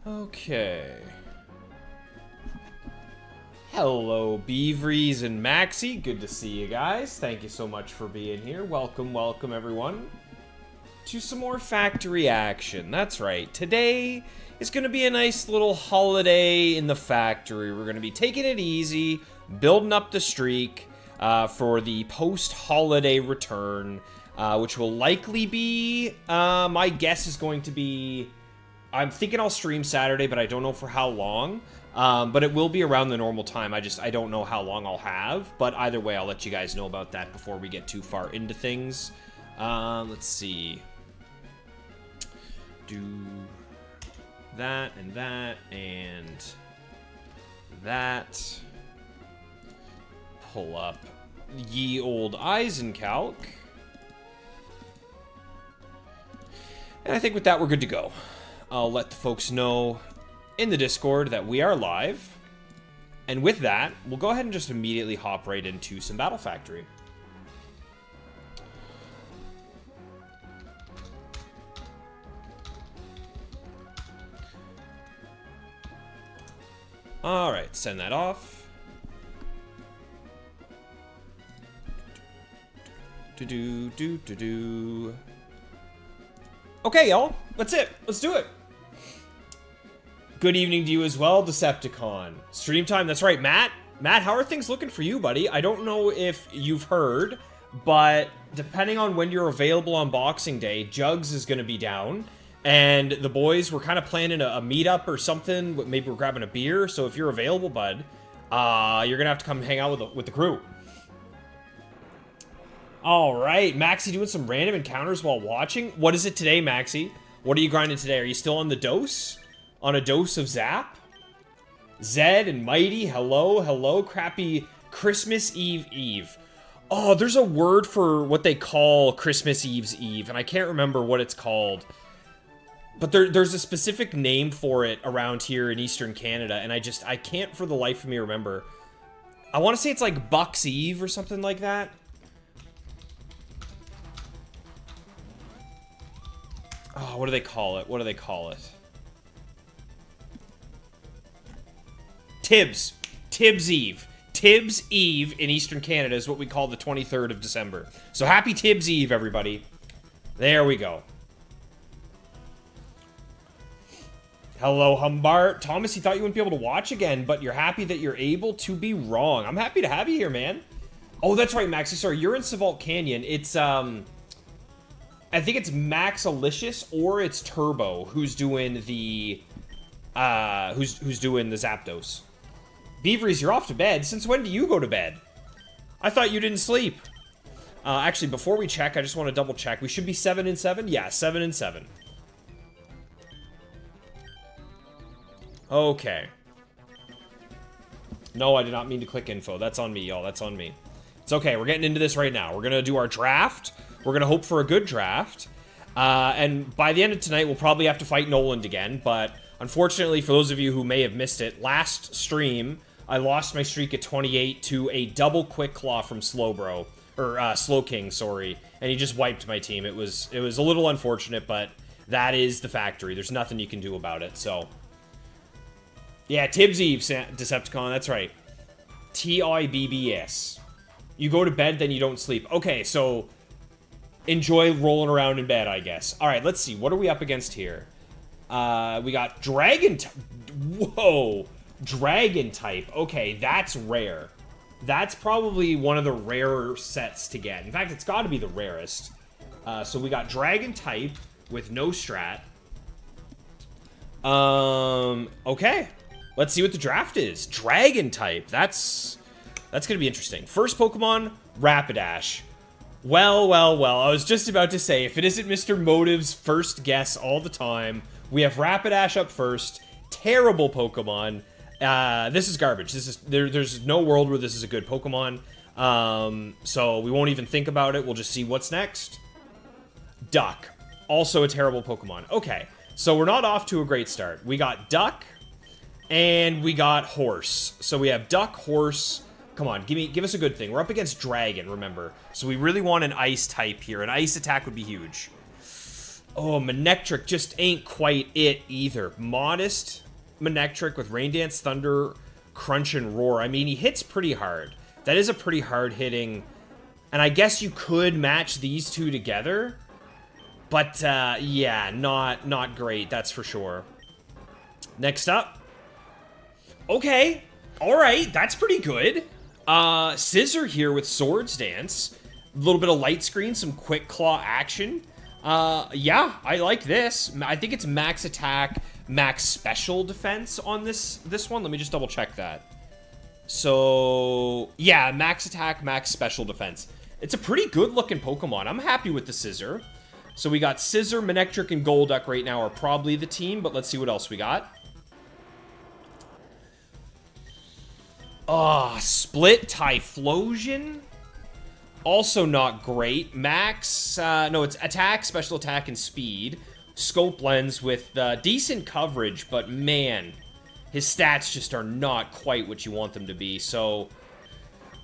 Okay. Hello, Beavries and Maxie. Good to see you guys. Thank you so much for being here. Welcome, everyone, to some more factory action. That's right. Today is going to be a nice little holiday in the factory. We're going to be taking it easy, building up the streak for the post-holiday return, which will likely be, my guess is going to be, I'm thinking I'll stream Saturday, but I don't know for how long. But it will be around the normal time. I don't know how long I'll have. But either way, I'll let you guys know about that before we get too far into things. Let's see. Do that and that and that. Pull up ye old Eisencalc. And I think with that, we're good to go. I'll let the folks know in the Discord that we are live. And with that, we'll go ahead and just immediately hop right into some Battle Factory. Alright, send that off. Okay, y'all. That's it. Let's do it. Good evening to you as well, Decepticon. Stream time, that's right, Matt. Matt, how are things looking for you, buddy? I don't know if you've heard, but depending on when you're available on Boxing Day, Jugs is going to be down. And the boys were kind of planning a meetup or something. Maybe we're grabbing a beer. So if you're available, bud, you're going to have to come hang out with the crew. All right, Maxie doing some random encounters while watching. What is it today, Maxie? What are you grinding today? Are you still on the dose? On a dose of Zap? Zed and Mighty, hello, crappy Christmas Eve. Oh, there's a word for what they call Christmas Eve's Eve, and I can't remember what it's called. But there's a specific name for it around here in Eastern Canada, and I can't for the life of me remember. I want to say it's like Buck's Eve or something like that. Oh, what do they call it? Tibbs Eve. Tibbs Eve in Eastern Canada is what we call the 23rd of December. So happy Tibbs Eve, everybody. There we go. Hello, Humbart. Thomas, you thought you wouldn't be able to watch again, but you're happy that you're able to be wrong. I'm happy to have you here, man. Oh, that's right, Maxie. Sorry, you're in Savault Canyon. It's, I think it's Max Alicious or it's Turbo who's doing the, who's doing the Zapdos. Beaveries, you're off to bed. Since when do you go to bed? I thought you didn't sleep. Actually, before we check, I just want to double check. We should be 7 and 7? Yeah, 7 and 7. Okay. No, I did not mean to click info. That's on me, y'all. That's on me. It's okay. We're getting into this right now. We're going to do our draft. We're going to hope for a good draft. And by the end of tonight, we'll probably have to fight Noland again. But unfortunately, for those of you who may have missed it, last stream, I lost my streak at 28 to a double Quick Claw from Slowbro. Or, Slow King, sorry. And he just wiped my team. It was a little unfortunate, but that is the factory. There's nothing you can do about it, so. Yeah, Tibbs Eve, Decepticon, that's right. Tibbs. You go to bed, then you don't sleep. Okay, so enjoy rolling around in bed, I guess. All right, let's see. What are we up against here? We got Dragon type. Whoa. Dragon type. Okay, that's rare. That's probably one of the rarer sets to get. In fact, it's got to be the rarest. So we got Dragon type with no strat. Okay. Let's see what the draft is. Dragon type. That's gonna be interesting. First Pokemon, Rapidash. Well. I was just about to say, if it isn't Mr. Motive's first guess all the time, we have Rapidash up first. Terrible Pokemon. This is garbage. There's no world where this is a good Pokemon. So we won't even think about it. We'll just see what's next. Duck. Also a terrible Pokemon. Okay. So we're not off to a great start. We got Duck. And we got Horse. So we have Duck, Horse. Come on, give us a good thing. We're up against Dragon, remember. So we really want an Ice type here. An Ice attack would be huge. Oh, Manectric just ain't quite it either. Modest Manectric with Rain Dance, Thunder, Crunch, and Roar. I mean, he hits pretty hard. That is a pretty hard hitting. And I guess you could match these two together. But, yeah, not great, that's for sure. Next up. Okay. Alright, that's pretty good. Scissor here with Swords Dance. A little bit of light screen, some quick claw action. Yeah, I like this. I think it's max attack, max special defense on this one. Let me just double check that. So, yeah, max attack, max special defense. It's a pretty good looking Pokemon. I'm happy with the Scissor. So we got Scissor, Manectric, and Golduck right now are probably the team, but let's see what else we got. Split Typhlosion. Also not great. Max, no, it's attack, special attack, and speed. Scope Lens with decent coverage, but man, his stats just are not quite what you want them to be. So,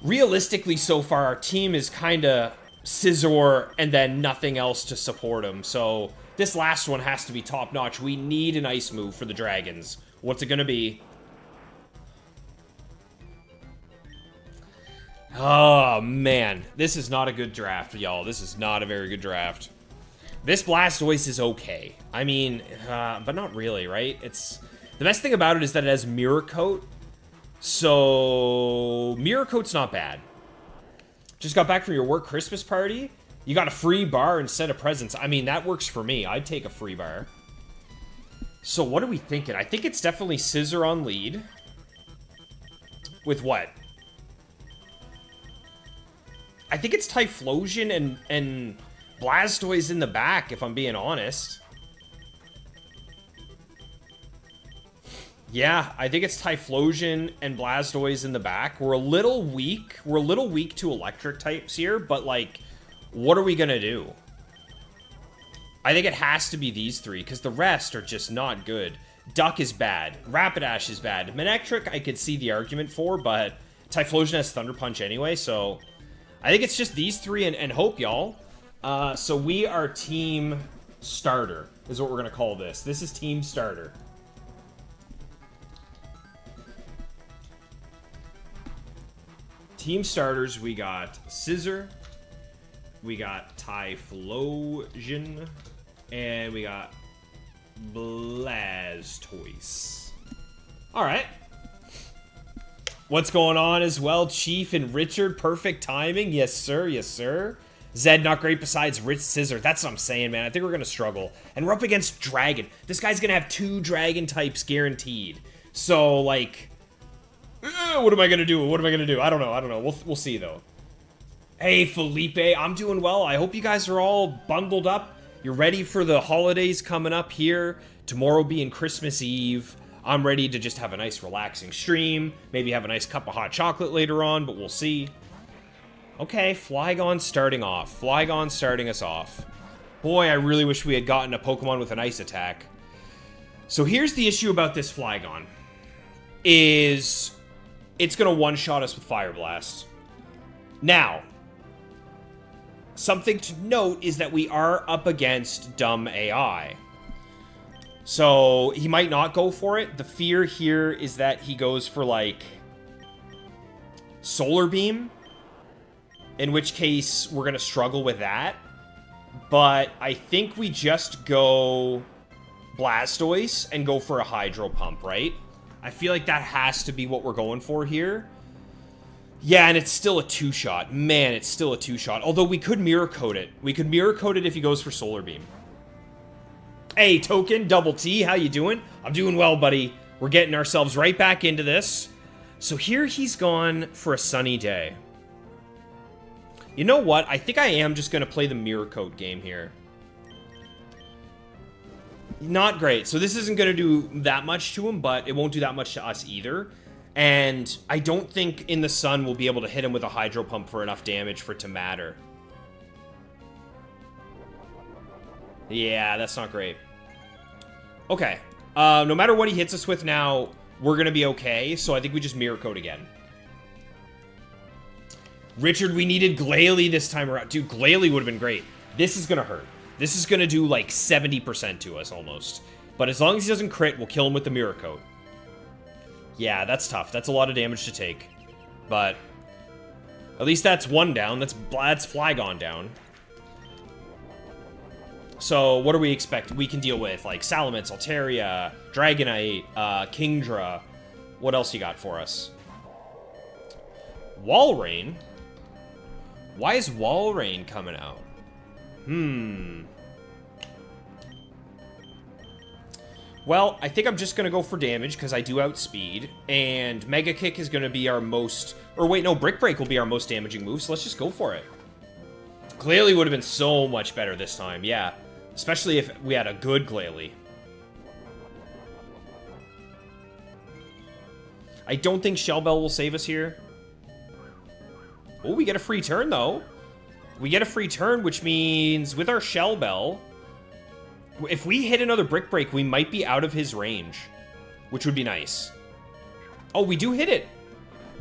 realistically, so far, our team is kind of Scizor and then nothing else to support him. So, this last one has to be top-notch. We need an ice move for the Dragons. What's it going to be? Oh, man. This is not a good draft, y'all. This is not a very good draft. This Blastoise is okay. I mean, but not really, right? The best thing about it is that it has Mirror Coat. So, Mirror Coat's not bad. Just got back from your work Christmas party. You got a free bar instead of presents. I mean, that works for me. I'd take a free bar. So, what are we thinking? I think it's definitely Scissor on lead. With what? I think it's Typhlosion and Blastoise in the back, if I'm being honest. Yeah, I think it's Typhlosion and Blastoise in the back. We're a little weak. We're a little weak to electric types here, but, like, what are we gonna do? I think it has to be these three, because the rest are just not good. Duck is bad. Rapidash is bad. Manectric, I could see the argument for, but Typhlosion has Thunder Punch anyway, so I think it's just these three and hope, y'all. So we are Team Starter, is what we're gonna call this. This is Team Starter. Team starters, we got Scissor, we got Typhlosion, and we got Blastoise. Alright. What's going on as well, Chief and Richard? Perfect timing. Yes, sir. Yes, sir. Zed, not great besides Rich Scissor. That's what I'm saying, man. I think we're going to struggle. And we're up against Dragon. This guy's going to have 2 Dragon types guaranteed. So, like, what am I going to do? What am I going to do? I don't know. I don't know. We'll see, though. Hey, Felipe. I'm doing well. I hope you guys are all bundled up. You're ready for the holidays coming up here. Tomorrow being Christmas Eve. I'm ready to just have a nice relaxing stream. Maybe have a nice cup of hot chocolate later on, but we'll see. Okay, Flygon starting off. Flygon starting us off. Boy, I really wish we had gotten a Pokemon with an ice attack. So here's the issue about this Flygon. Is it's going to one-shot us with Fire Blast. Now, something to note is that we are up against dumb AI. So, he might not go for it. The fear here is that he goes for, like, Solar Beam. In which case, we're going to struggle with that. But I think we just go Blastoise and go for a Hydro Pump, right? I feel like that has to be what we're going for here. Yeah, and it's still a 2-shot. Man, it's still a 2-shot. Although we could Mirror Coat it. We could Mirror Coat it if he goes for Solar Beam. Hey, Token, Double T, how you doing? I'm doing well, buddy. We're getting ourselves right back into this. So here he's gone for a Sunny Day. You know what? I think I am just going to play the Mirror Coat game here. Not great. So this isn't going to do that much to him, but it won't do that much to us either. And I don't think in the sun we'll be able to hit him with a Hydro Pump for enough damage for it to matter. Yeah, that's not great. Okay. No matter what he hits us with now, we're going to be okay. So I think we just Mirror Coat again. Richard, we needed Glalie this time around. Dude, Glalie would have been great. This is going to hurt. This is going to do like 70% to us almost. But as long as he doesn't crit, we'll kill him with the Mirror Coat. Yeah, that's tough. That's a lot of damage to take. But at least that's one down. That's Flygon down. So what do we expect? We can deal with like Salamence, Altaria, Dragonite, Kingdra. What else you got for us? Walrein? Why is Walrein coming out? Well, I think I'm just going to go for damage because I do outspeed. And Mega Kick is going to be our most... Or wait, no, Brick Break will be our most damaging move, so let's just go for it. Glalie would have been so much better this time, yeah. Especially if we had a good Glalie. I don't think Shell Bell will save us here. Oh, we get a free turn, though. We get a free turn, which means with our Shell Bell, if we hit another Brick Break, we might be out of his range, which would be nice. Oh, we do hit it.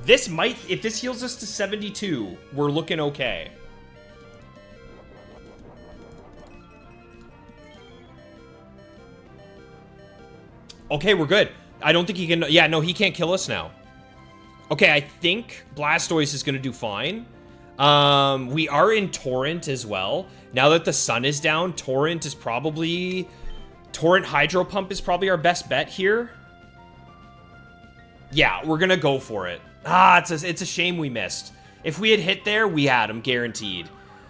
This might, if this heals us to 72, we're looking okay. Okay, we're good. I don't think he can... Yeah, no, he can't kill us now. Okay, I think Blastoise is going to do fine. We are in Torrent as well. Now that the sun is down, Torrent is probably... Torrent Hydro Pump is probably our best bet here. Yeah, we're going to go for it. Ah, it's a shame we missed. If we had hit there, we had him, guaranteed.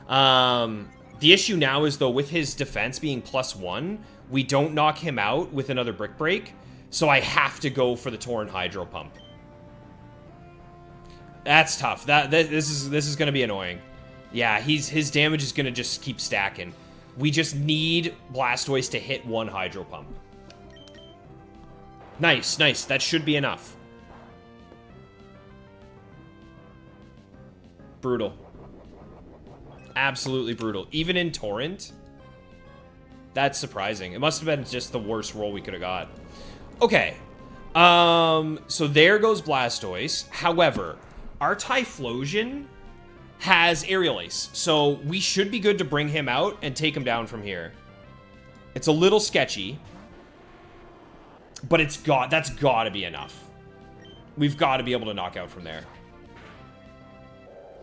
The issue now is, though, with his defense being +1, we don't knock him out with another Brick Break, so I have to go for the Torrent Hydro Pump. That's tough. This is going to be annoying. Yeah, his damage is going to just keep stacking. We just need Blastoise to hit one Hydro Pump. Nice, nice. That should be enough. Brutal. Absolutely brutal. Even in Torrent? That's surprising. It must have been just the worst roll we could have got. Okay. So there goes Blastoise. However, our Typhlosion has Aerial Ace, so we should be good to bring him out and take him down from here. It's a little sketchy, but that's got to be enough. We've got to be able to knock out from there.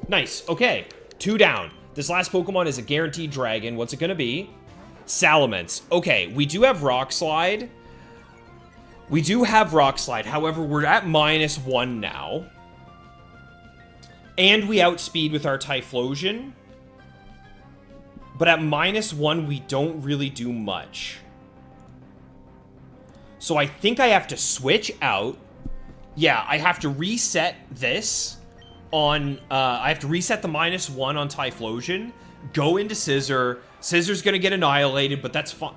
Nice. Okay, 2 down. This last Pokemon is a guaranteed dragon. What's it going to be? Salamence. Okay, we do have Rock Slide. We do have Rock Slide. However, we're at -1 now. And we outspeed with our Typhlosion. But at -1, we don't really do much. So I think I have to switch out. Yeah, I have to reset this on... I have to reset the -1 on Typhlosion. Go into Scissor. Scissor's gonna get annihilated, but that's fine.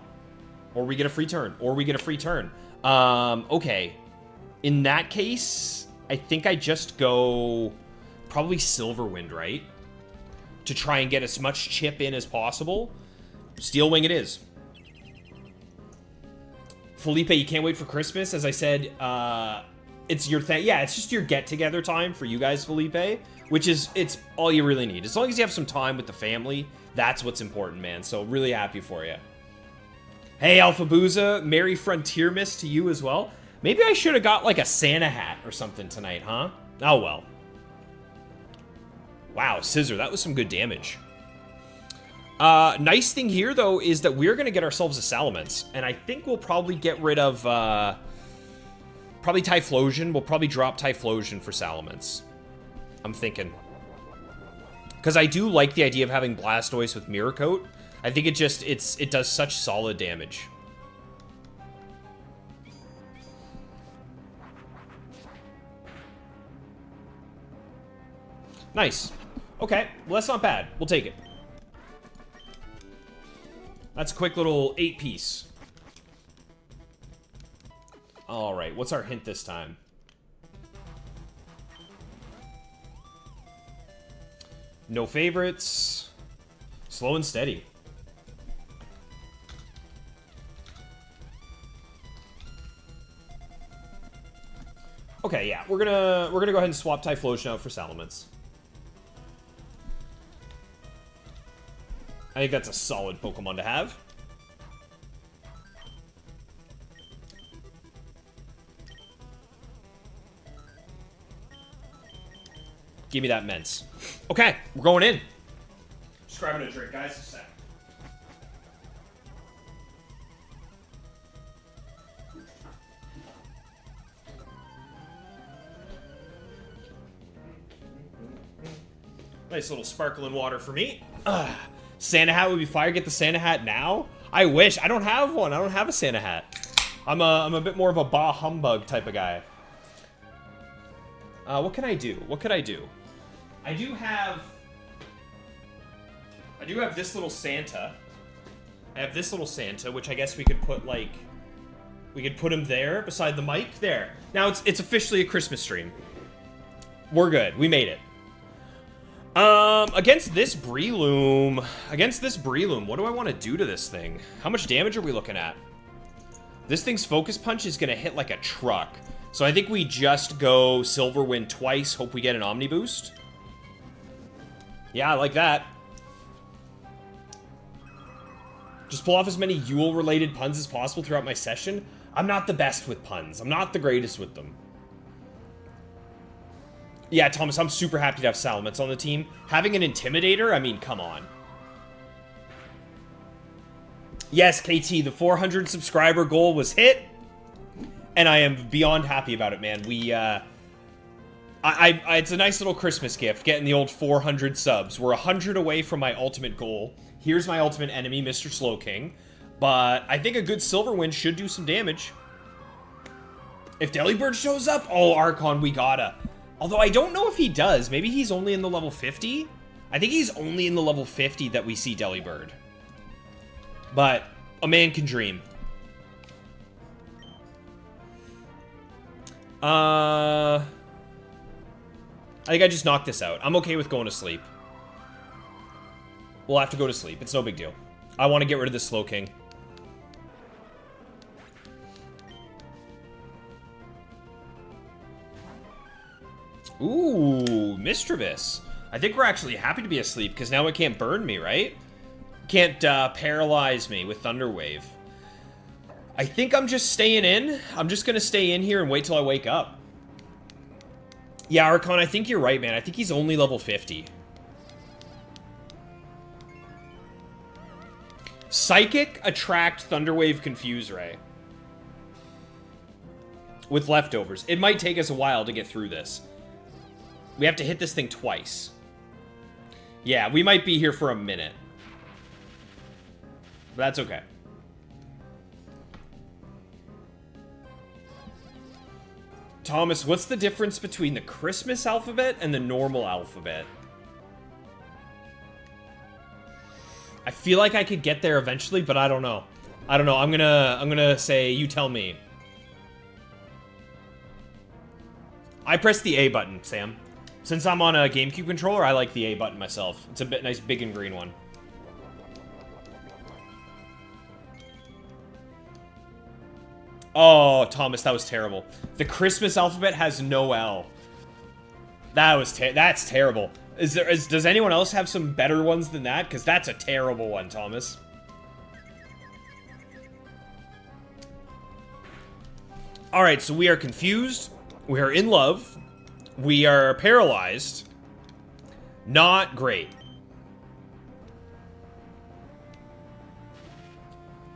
Or we get a free turn. Okay. In that case, I think I just go... Probably Silver Wind, right? To try and get as much chip in as possible. Steel Wing it is. Felipe, you can't wait for Christmas. As I said, it's your thing. Yeah, it's just your get-together time for you guys, Felipe. Which is, it's all you really need. As long as you have some time with the family, that's what's important, man. So, really happy for you. Hey, Alpha Booza, Merry Frontiermas to you as well. Maybe I should have got, like, a Santa hat or something tonight, huh? Oh, well. Wow, Scissor, that was some good damage. Nice thing here, though, is that we're going to get ourselves a Salamence. And I think we'll probably get rid of, probably Typhlosion. We'll probably drop Typhlosion for Salamence. I'm thinking. Because I do like the idea of having Blastoise with Mirror Coat. I think it does such solid damage. Nice. Okay, well, that's not bad. We'll take it. That's a quick little 8-piece. All right, what's our hint this time? No favorites. Slow and steady. Okay, yeah, we're gonna go ahead and swap Typhlosion out for Salamence. I think that's a solid Pokemon to have. Give me that Mence. Okay, we're going in. Just grabbing a drink, guys. A sec. Nice little sparkling water for me. Santa hat would be fire. Get the Santa hat now? I wish. I don't have one. I don't have a Santa hat. I'm a bit more of a bah humbug type of guy. What can I do? What could I do? I do have this little Santa. I have this little Santa, which I guess we could put, like... We could put him there, beside the mic. There. Now, it's officially a Christmas stream. We're good. We made it. Against this Breloom, what do I want to do to this thing? How much damage are we looking at? This thing's Focus Punch is going to hit like a truck. So I think we just go Silver Wind twice, hope we get an Omni Boost. Yeah, I like that. Just pull off as many Yule-related puns as possible throughout my session. I'm not the best with puns. I'm not the greatest with them. Yeah, Thomas, I'm super happy to have Salamence on the team. Having an Intimidator, I mean, come on. Yes, KT, the 400 subscriber goal was hit. And I am beyond happy about it, man. We, it's a nice little Christmas gift, getting the old 400 subs. We're 100 away from my ultimate goal. Here's my ultimate enemy, Mr. Slowking. But I think a good Silver Wind should do some damage. If Delibird shows up, oh, Archon, we gotta. Although I don't know if he does. Maybe he's only in the level 50? I think he's only in the level 50 that we see Delibird. But a man can dream. I think I just knocked this out. I'm okay with going to sleep. We'll have to go to sleep. It's no big deal. I want to get rid of this Slowking. Ooh, Mischievous. I think we're actually happy to be asleep, because now it can't burn me, right? Can't paralyze me with Thunder Wave. I think I'm just staying in. I'm just going to stay in here and wait till I wake up. Yeah, Archon, I think you're right, man. I think he's only level 50. Psychic, Attract, Thunder Wave, Confuse Ray. With leftovers. It might take us a while to get through this. We have to hit this thing twice. Yeah, we might be here for a minute. But that's okay. Thomas, what's the difference between the Christmas alphabet and the normal alphabet? I feel like I could get there eventually, but I don't know. I don't know. I'm gonna say you tell me. I press the A button, Sam. Since I'm on a GameCube controller, I like the A button myself. It's a bit nice, big and green one. Oh, Thomas, that was terrible. The Christmas alphabet has no L. That's terrible. Does anyone else have some better ones than that? Because that's a terrible one, Thomas. Alright, so we are confused. We are in love. We are paralyzed. Not great.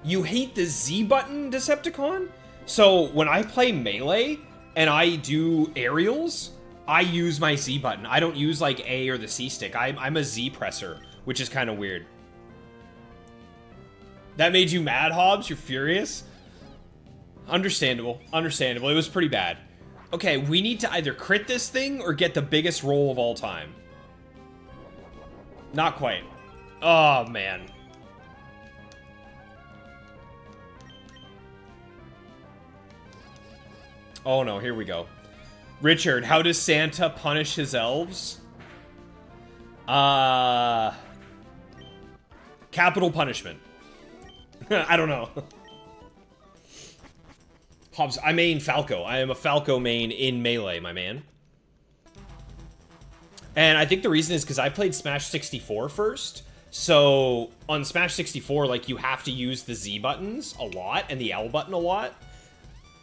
You hate the Z button, Decepticon? So, when I play Melee, and I do aerials, I use my Z button. I don't use, like, A or the C stick. I'm a Z presser, which is kind of weird. That made you mad, Hobbs? You're furious? Understandable. Understandable. It was pretty bad. Okay, we need to either crit this thing or get the biggest roll of all time. Not quite. Oh, man. Oh, no. Here we go. Richard, how does Santa punish his elves? Capital punishment. I don't know. Hobbs, I main Falco. I am a Falco main in Melee, my man. And I think the reason is because I played Smash 64 first. So on Smash 64, like, you have to use the Z buttons a lot and the L button a lot.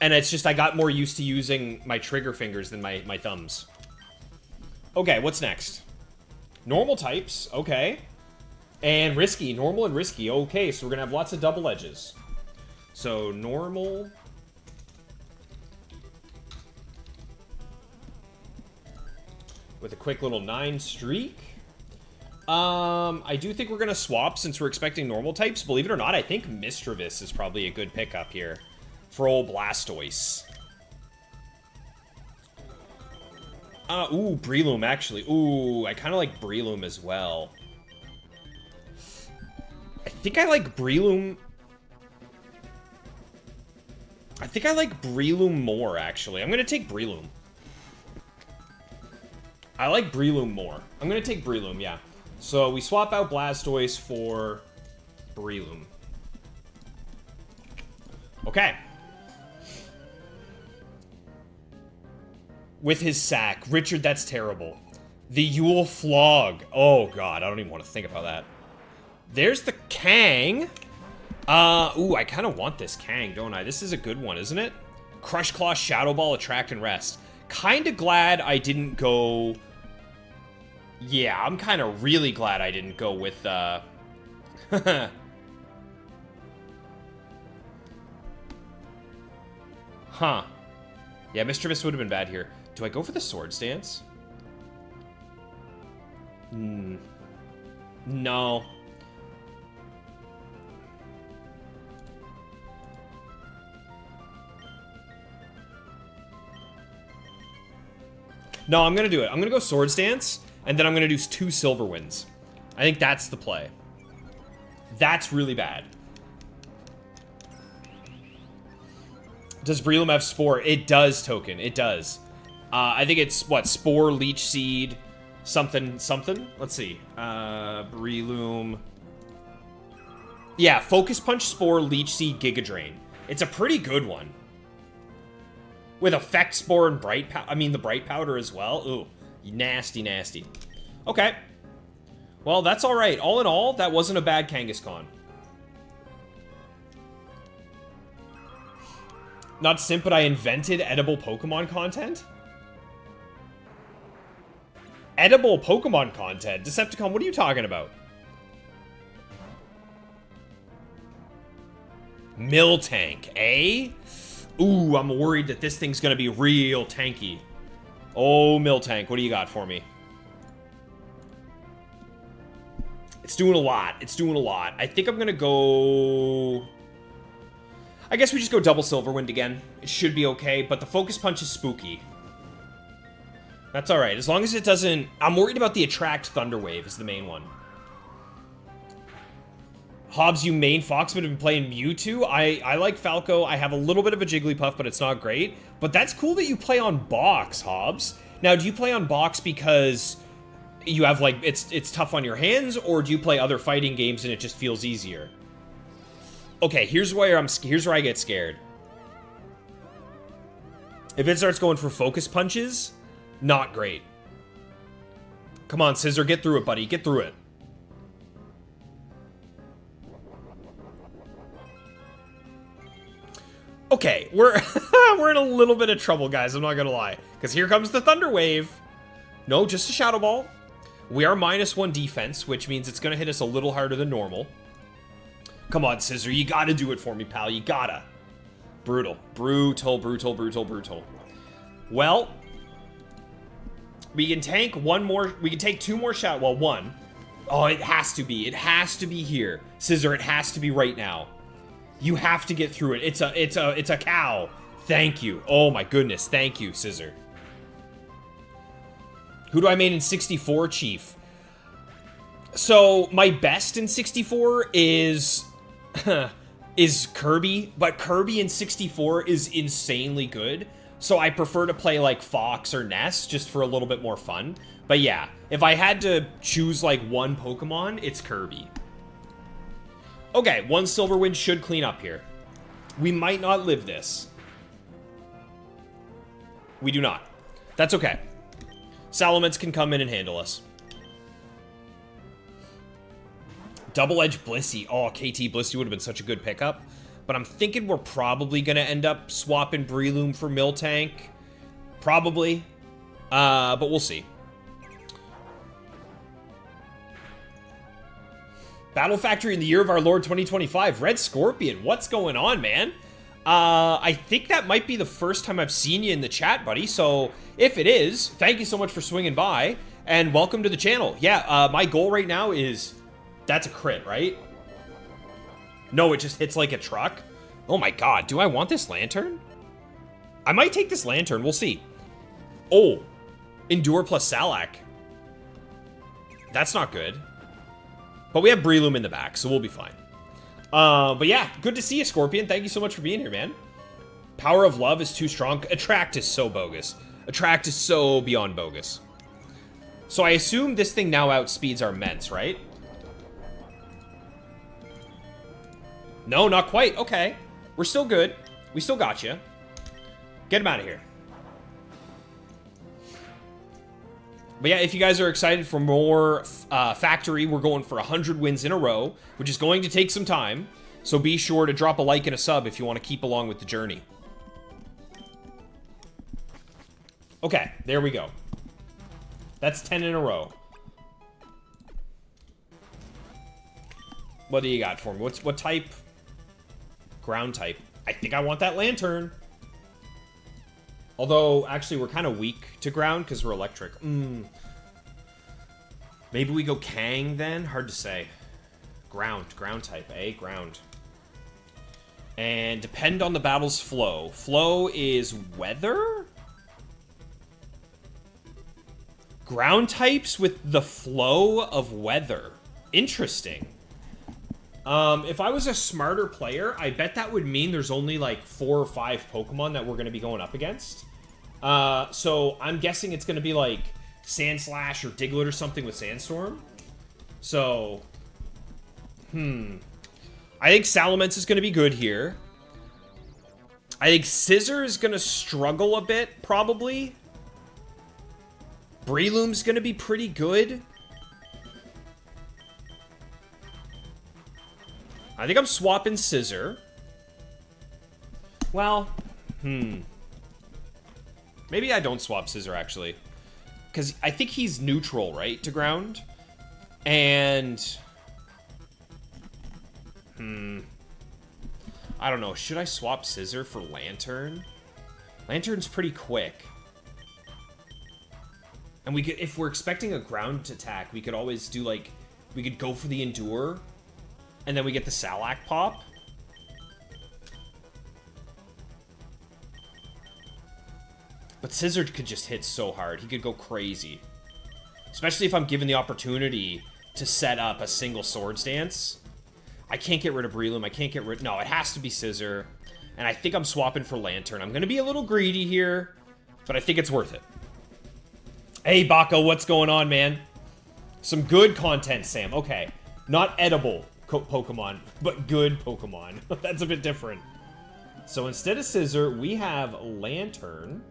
And it's just I got more used to using my trigger fingers than my thumbs. Okay, what's next? Normal types, okay. And risky, normal and risky. Okay, so we're gonna have lots of double edges. So normal. With a quick little 9 streak. I do think we're gonna swap since we're expecting normal types. Believe it or not, I think Mischievous is probably a good pickup here for old Blastoise. Ooh, Breloom, actually. Ooh, I kind of like Breloom as well. I think I like Breloom. I think I like Breloom more, actually. I'm gonna take Breloom. I like Breloom more. I'm gonna take Breloom, yeah. So we swap out Blastoise for Breloom. Okay. With his sack. Richard, that's terrible. The Yule Flog. Oh, God. I don't even want to think about that. There's the Kang. Ooh, I kind of want this Kang, don't I? This is a good one, isn't it? Crush Claw, Shadow Ball, Attract, and Rest. Kind of glad I didn't go... Yeah, I'm kind of really glad I didn't go with, Huh. Yeah, Mischievous would have been bad here. Do I go for the Sword Stance? No. No, I'm going to do it. I'm going to go Sword Stance, and then I'm going to do 2 Silver Winds. I think that's the play. That's really bad. Does Breloom have Spore? It does, Token. It does. I think it's, what, Spore, Leech Seed, something. Let's see. Breloom. Yeah, Focus Punch, Spore, Leech Seed, Giga Drain. It's a pretty good one. With Effect Spore and Bright Powder. I mean, the Bright Powder as well. Ooh, nasty, nasty. Okay. Well, that's all right. All in all, that wasn't a bad Kangaskhan. Not simp, but I invented edible Pokemon content? Edible Pokemon content? Decepticon, what are you talking about? Miltank, eh? Ooh, I'm worried that this thing's gonna be real tanky. Oh, Miltank, what do you got for me? It's doing a lot. It's doing a lot. I think I'm gonna go... I guess we just go double Silverwind again. It should be okay, but the Focus Punch is spooky. That's alright, as long as it doesn't... I'm worried about the Attract Thunder Wave is the main one. Hobbs, you main Fox, but have been playing Mewtwo. I like Falco. I have a little bit of a Jigglypuff, but it's not great. But that's cool that you play on box, Hobbs. Now, do you play on box because you have, like, it's tough on your hands, or do you play other fighting games and it just feels easier? Okay, here's where I get scared. If it starts going for Focus Punches, not great. Come on, Scissor, get through it, buddy. Get through it. Okay, we're in a little bit of trouble, guys. I'm not gonna lie, because here comes the Thunder Wave. No, just a Shadow Ball. We are -1 defense, which means it's gonna hit us a little harder than normal. Come on, Scissor, you gotta do it for me, pal. You gotta. Brutal, brutal, brutal, brutal, brutal. Well, we can tank one more. We can take 2 more shots. Well, 1. Oh, it has to be. It has to be here, Scissor. It has to be right now. You have to get through it. It's a cow. Thank you. Oh my goodness. Thank you, Scissor. Who do I main in 64, Chief? So my best in 64 is is Kirby, but Kirby in 64 is insanely good. So I prefer to play like Fox or Ness just for a little bit more fun. But yeah, if I had to choose like one Pokemon, it's Kirby. Okay, 1 Silverwind should clean up here. We might not live this. We do not. That's okay. Salamence can come in and handle us. Double-edged Blissey. Oh, KT Blissey would have been such a good pickup. But I'm thinking we're probably going to end up swapping Breloom for Miltank. Probably. But we'll see. Battle Factory in the year of our Lord 2025. Red Scorpion. What's going on, man? I think that might be the first time I've seen you in the chat, buddy. So if it is, thank you so much for swinging by. And welcome to the channel. Yeah, my goal right now is... That's a crit, right? No, it just hits like a truck. Oh my god, do I want this Lantern? I might take this Lantern, we'll see. Oh, Endure plus Salak. That's not good. But we have Breloom in the back, so we'll be fine. But yeah, good to see you, Scorpion. Thank you so much for being here, man. Power of Love is too strong. Attract is so bogus. Attract is so beyond bogus. So I assume this thing now outspeeds our Ments, right? No, not quite. Okay. We're still good. We still got you. Get him out of here. But yeah, if you guys are excited for more Factory, we're going for 100 wins in a row, which is going to take some time. So be sure to drop a like and a sub if you want to keep along with the journey. Okay, there we go. That's 10 in a row. What do you got for me? What type? Ground type. I think I want that Lantern. Although, actually, we're kind of weak to ground because we're electric. Maybe we go Kang then? Hard to say. Ground type, eh? Ground. And depend on the battle's flow. Flow is weather? Ground types with the flow of weather. Interesting. If I was a smarter player, I bet that would mean there's only like 4 or 5 Pokemon that we're going to be going up against. So I'm guessing it's going to be like Sandslash or Diglett or something with Sandstorm. So, I think Salamence is going to be good here. I think Scizor is going to struggle a bit, probably. Breloom's going to be pretty good. I think I'm swapping Scizor. Well, maybe I don't swap Scizor, actually. Because I think he's neutral, right, to ground? And... I don't know. Should I swap Scizor for Lantern? Lantern's pretty quick. And we could, if we're expecting a ground attack, we could always do, like... We could go for the Endure... And then we get the Salak pop. But Scizor could just hit so hard. He could go crazy. Especially if I'm given the opportunity to set up a single Swords Dance. I can't get rid of Breloom. I can't get rid... No, it has to be Scizor. And I think I'm swapping for Lantern. I'm going to be a little greedy here. But I think it's worth it. Hey, Bako, what's going on, man? Some good content, Sam. Okay. Not edible Pokemon, but good Pokemon. That's a bit different. So instead of Scizor, we have Lantern.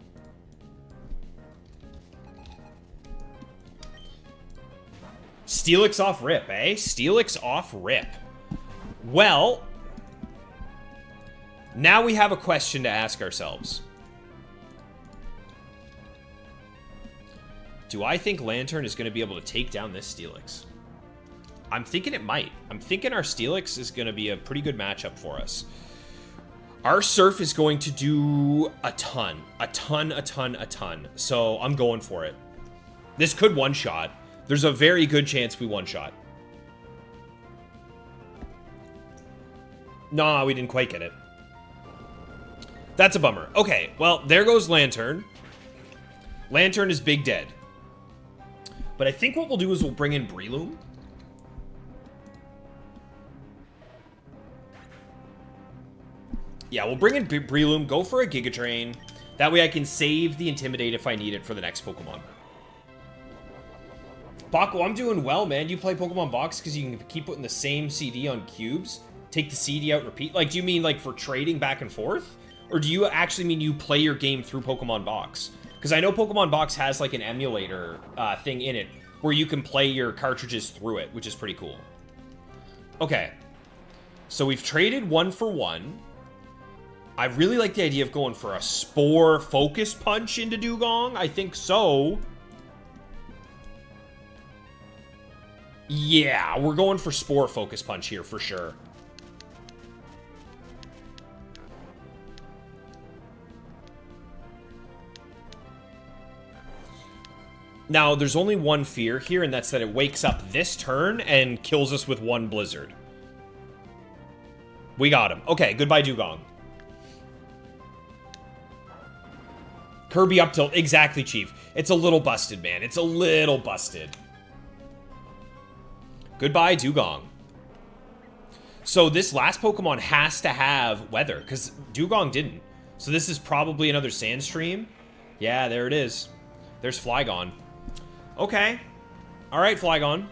Steelix off rip, eh? Steelix off rip. Well, now we have a question to ask ourselves. Do I think Lantern is going to be able to take down this Steelix? I'm thinking it might. I'm thinking our Steelix is going to be a pretty good matchup for us. Our Surf is going to do a ton. A ton. So I'm going for it. This could one-shot. There's a very good chance we one-shot. Nah, we didn't quite get it. That's a bummer. Okay, well, there goes Lantern. Lantern is big dead. But I think what we'll do is we'll bring in Breloom. Yeah, we'll bring in Breloom, go for a Giga Drain. That way I can save the Intimidate if I need it for the next Pokemon. Bako, I'm doing well, man. You play Pokemon Box because you can keep putting the same CD on cubes, take the CD out and repeat? Like, do you mean like for trading back and forth? Or do you actually mean you play your game through Pokemon Box? Because I know Pokemon Box has like an emulator thing in it where you can play your cartridges through it, which is pretty cool. Okay. So we've traded 1 for 1. I really like the idea of going for a Spore Focus Punch into Dugong. I think so. Yeah, we're going for Spore Focus Punch here for sure. Now, there's only one fear here, and that's that it wakes up this turn and kills us with 1 Blizzard. We got him. Okay, goodbye, Dugong. Kirby up tilt. Exactly, Chief. It's a little busted, man. It's a little busted. Goodbye, Dugong. So this last Pokemon has to have weather, because Dugong didn't. So this is probably another Sandstream. Yeah, there it is. There's Flygon. Okay. Alright, Flygon.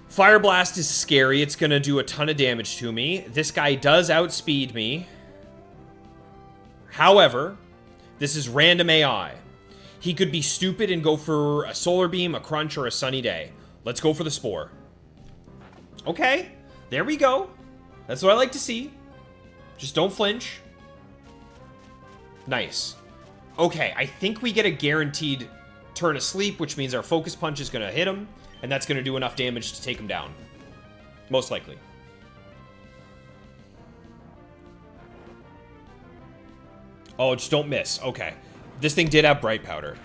Fire Blast is scary. It's going to do a ton of damage to me. This guy does outspeed me. However, this is random AI. He could be stupid and go for a Solar Beam, a Crunch, or a Sunny Day. Let's go for the Spore. Okay. There we go. That's what I like to see. Just don't flinch. Nice. Okay, I think we get a guaranteed turn of sleep, which means our Focus Punch is going to hit him, and that's going to do enough damage to take him down. Most likely. Oh, just don't miss. Okay. This thing did have Bright Powder.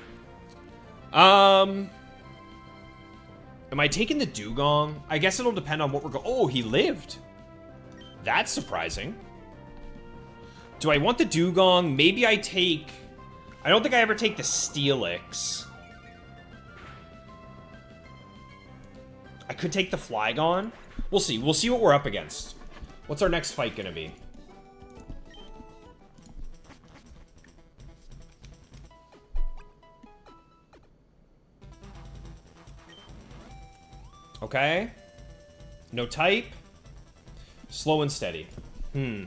Am I taking the Dugong? I guess it'll depend on what we're going... Oh, he lived. That's surprising. Do I want the Dugong? Maybe I take... I don't think I ever take the Steelix. I could take the Flygon. We'll see. We'll see what we're up against. What's our next fight going to be? Okay. No type. Slow and steady. Do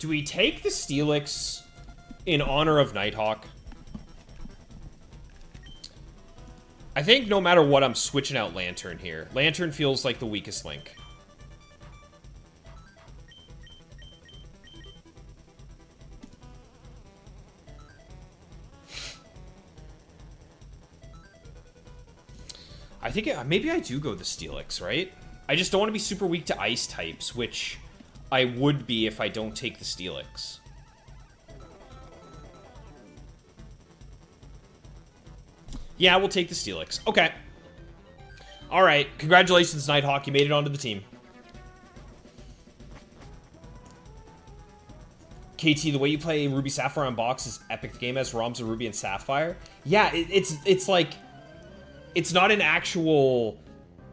we take the Steelix in honor of Nighthawk? I think no matter what, I'm switching out Lantern here. Lantern feels like the weakest link. I think maybe I do go the Steelix, right? I just don't want to be super weak to ice types, which I would be if I don't take the Steelix. Yeah, we'll take the Steelix. Okay. Alright, congratulations, Nighthawk. You made it onto the team. KT, the way you play Ruby Sapphire on box is epic. The game has ROMs of Ruby and Sapphire. Yeah, it's like... It's not an actual...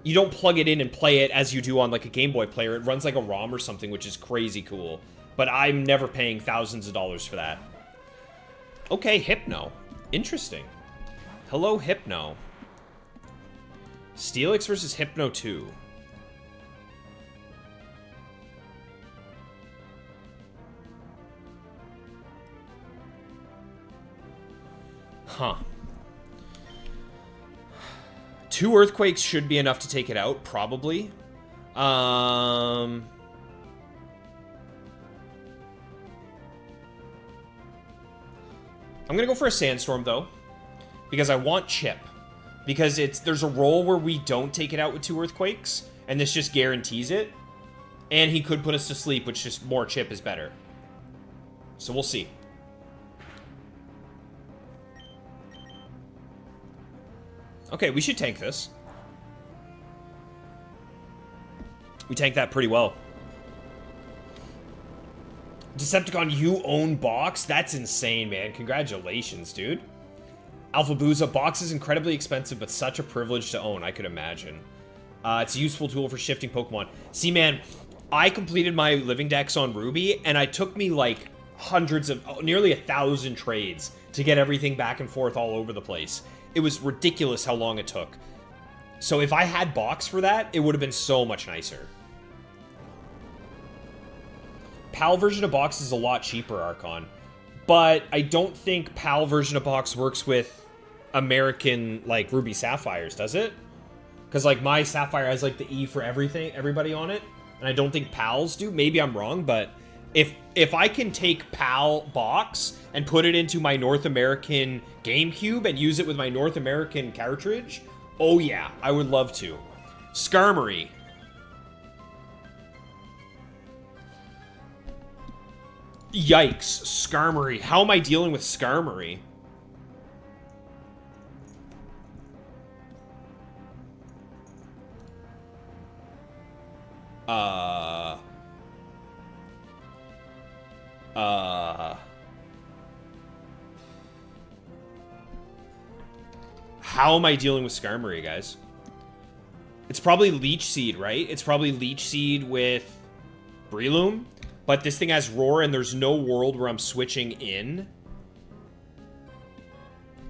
You don't plug it in and play it as you do on, like, a Game Boy player. It runs like a ROM or something, which is crazy cool. But I'm never paying thousands of dollars for that. Okay, Hypno. Interesting. Hello, Hypno. Steelix versus Hypno 2. Huh. 2 Earthquakes should be enough to take it out, probably. I'm gonna go for a Sandstorm, though, because I want Chip. Because there's a roll where we don't take it out with 2 Earthquakes, and this just guarantees it. And he could put us to sleep, which just more Chip is better. So we'll see. Okay, we should tank this. We tanked that pretty well. Decepticon, you own box? That's insane, man. Congratulations, dude. Alpha Booza, box is incredibly expensive, but such a privilege to own, I could imagine. It's a useful tool for shifting Pokemon. See, man, I completed my living dex on Ruby, and it took me, like, nearly 1,000 trades to get everything back and forth all over the place. It was ridiculous how long it took. So if I had box for that, it would have been so much nicer. PAL version of box is a lot cheaper, Archon. But I don't think PAL version of box works with American, like, Ruby Sapphires, does it? Because, like, my Sapphire has, like, the E for everybody on it, and I don't think PALs do. Maybe I'm wrong, but if I can take PAL box and put it into my North American GameCube and use it with my North American cartridge, oh yeah, I would love to. Skarmory. Yikes, Skarmory. How am I dealing with Skarmory? How am I dealing with Skarmory, guys? It's probably Leech Seed, right? It's probably Leech Seed with Breloom. But this thing has Roar, and there's no world where I'm switching in.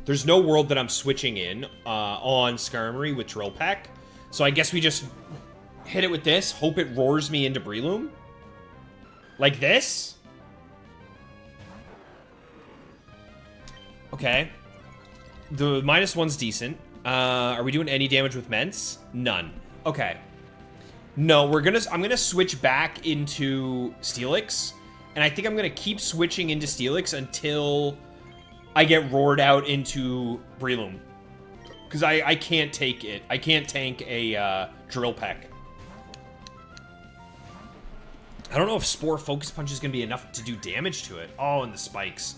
There's no world that I'm switching in on Skarmory with Drill Peck. So I guess we just hit it with this, hope it roars me into Breloom. Like this. Okay. The -1's decent. Are we doing any damage with Ments? None. Okay. No, I'm gonna switch back into Steelix, and I think I'm gonna keep switching into Steelix until I get roared out into Breloom. Because I can't take it. I can't tank a Drill Peck. I don't know if Spore Focus Punch is gonna be enough to do damage to it. Oh, and the spikes.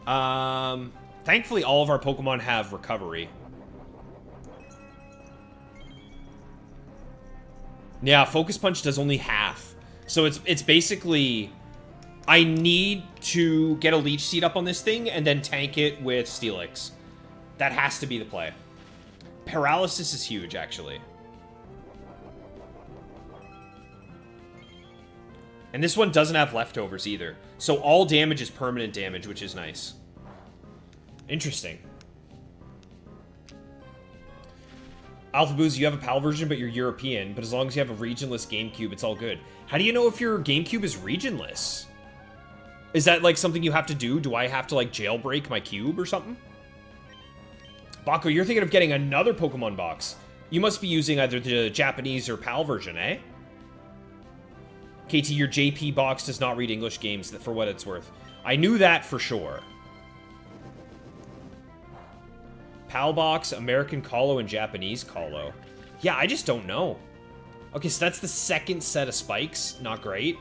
Thankfully, all of our Pokemon have recovery. Yeah, Focus Punch does only half. So it's basically... I need to get a Leech Seed up on this thing and then tank it with Steelix. That has to be the play. Paralysis is huge, actually. And this one doesn't have leftovers either. So all damage is permanent damage, which is nice. Interesting. Alpha Booze, you have a PAL version, but you're European. But as long as you have a regionless GameCube, it's all good. How do you know if your GameCube is regionless? Is that, like, something you have to do? Do I have to, like, jailbreak my cube or something? Bako, you're thinking of getting another Pokemon box. You must be using either the Japanese or PAL version, eh? KT, your JP box does not read English games, for what it's worth. I knew that for sure. PAL box, American Colo, and Japanese Colo. Yeah, I just don't know. Okay, so that's the second set of spikes. Not great.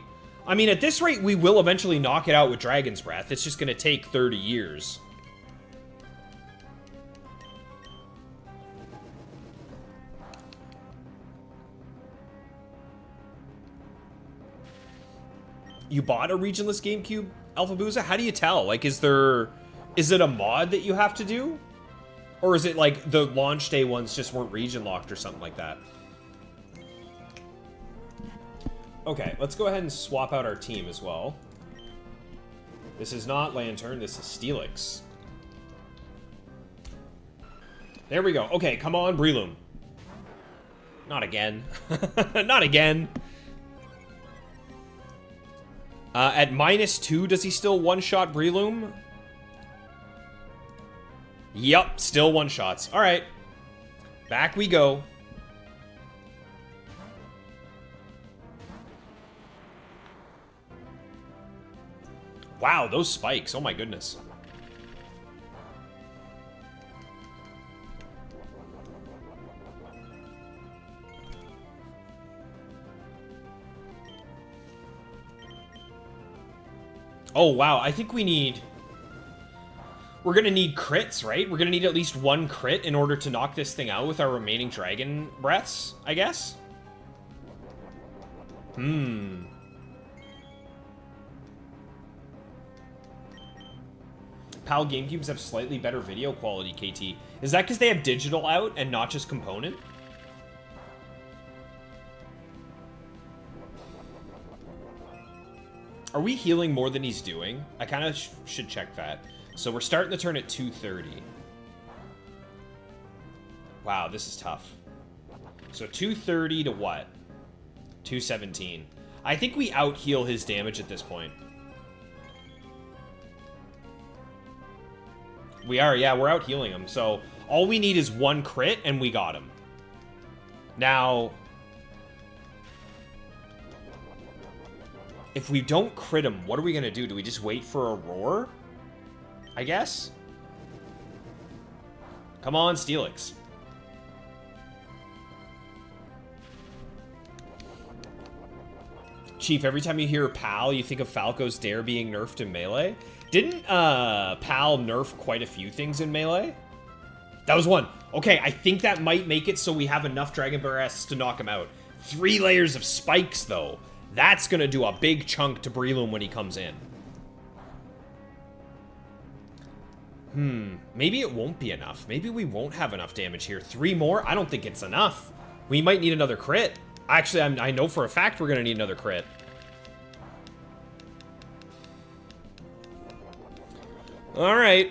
I mean, at this rate, we will eventually knock it out with Dragon's Breath. It's just going to take 30 years. You bought a regionless GameCube, Alpha Booza? How do you tell? Like, is it a mod that you have to do? Or is it like the launch day ones just weren't region locked or something like that? Okay, let's go ahead and swap out our team as well. This is not Lantern, this is Steelix. There we go. Okay, come on, Breloom. Not again. Not again. At -2, does he still one-shot Breloom? Yup, still one-shots. Alright. Back we go. Wow, those spikes. Oh my goodness. Oh wow, I think we're gonna need crits, right? We're gonna need at least one crit in order to knock this thing out with our remaining Dragon Breaths, I guess? PAL GameCubes have slightly better video quality, KT. Is that because they have digital out and not just component? Are we healing more than he's doing? I kind of should check that. So we're starting the turn at 230. Wow, this is tough. So 230 to what? 217. I think we out-heal his damage at this point. We are, yeah, we're out healing him. So all we need is one crit, and we got him. Now, if we don't crit him, what are we going to do? Do we just wait for a roar? I guess? Come on, Steelix. Chief, every time you hear Pal, you think of Falco's Dare being nerfed in Melee? Didn't Pal nerf quite a few things in Melee? That was one. Okay, I think that might make it so we have enough Dragon Breaths to knock him out. 3 layers of spikes, though. That's going to do a big chunk to Breloom when he comes in. Maybe it won't be enough. Maybe we won't have enough damage here. 3 more? I don't think it's enough. We might need another crit. Actually, I know for a fact we're going to need another crit. Alright.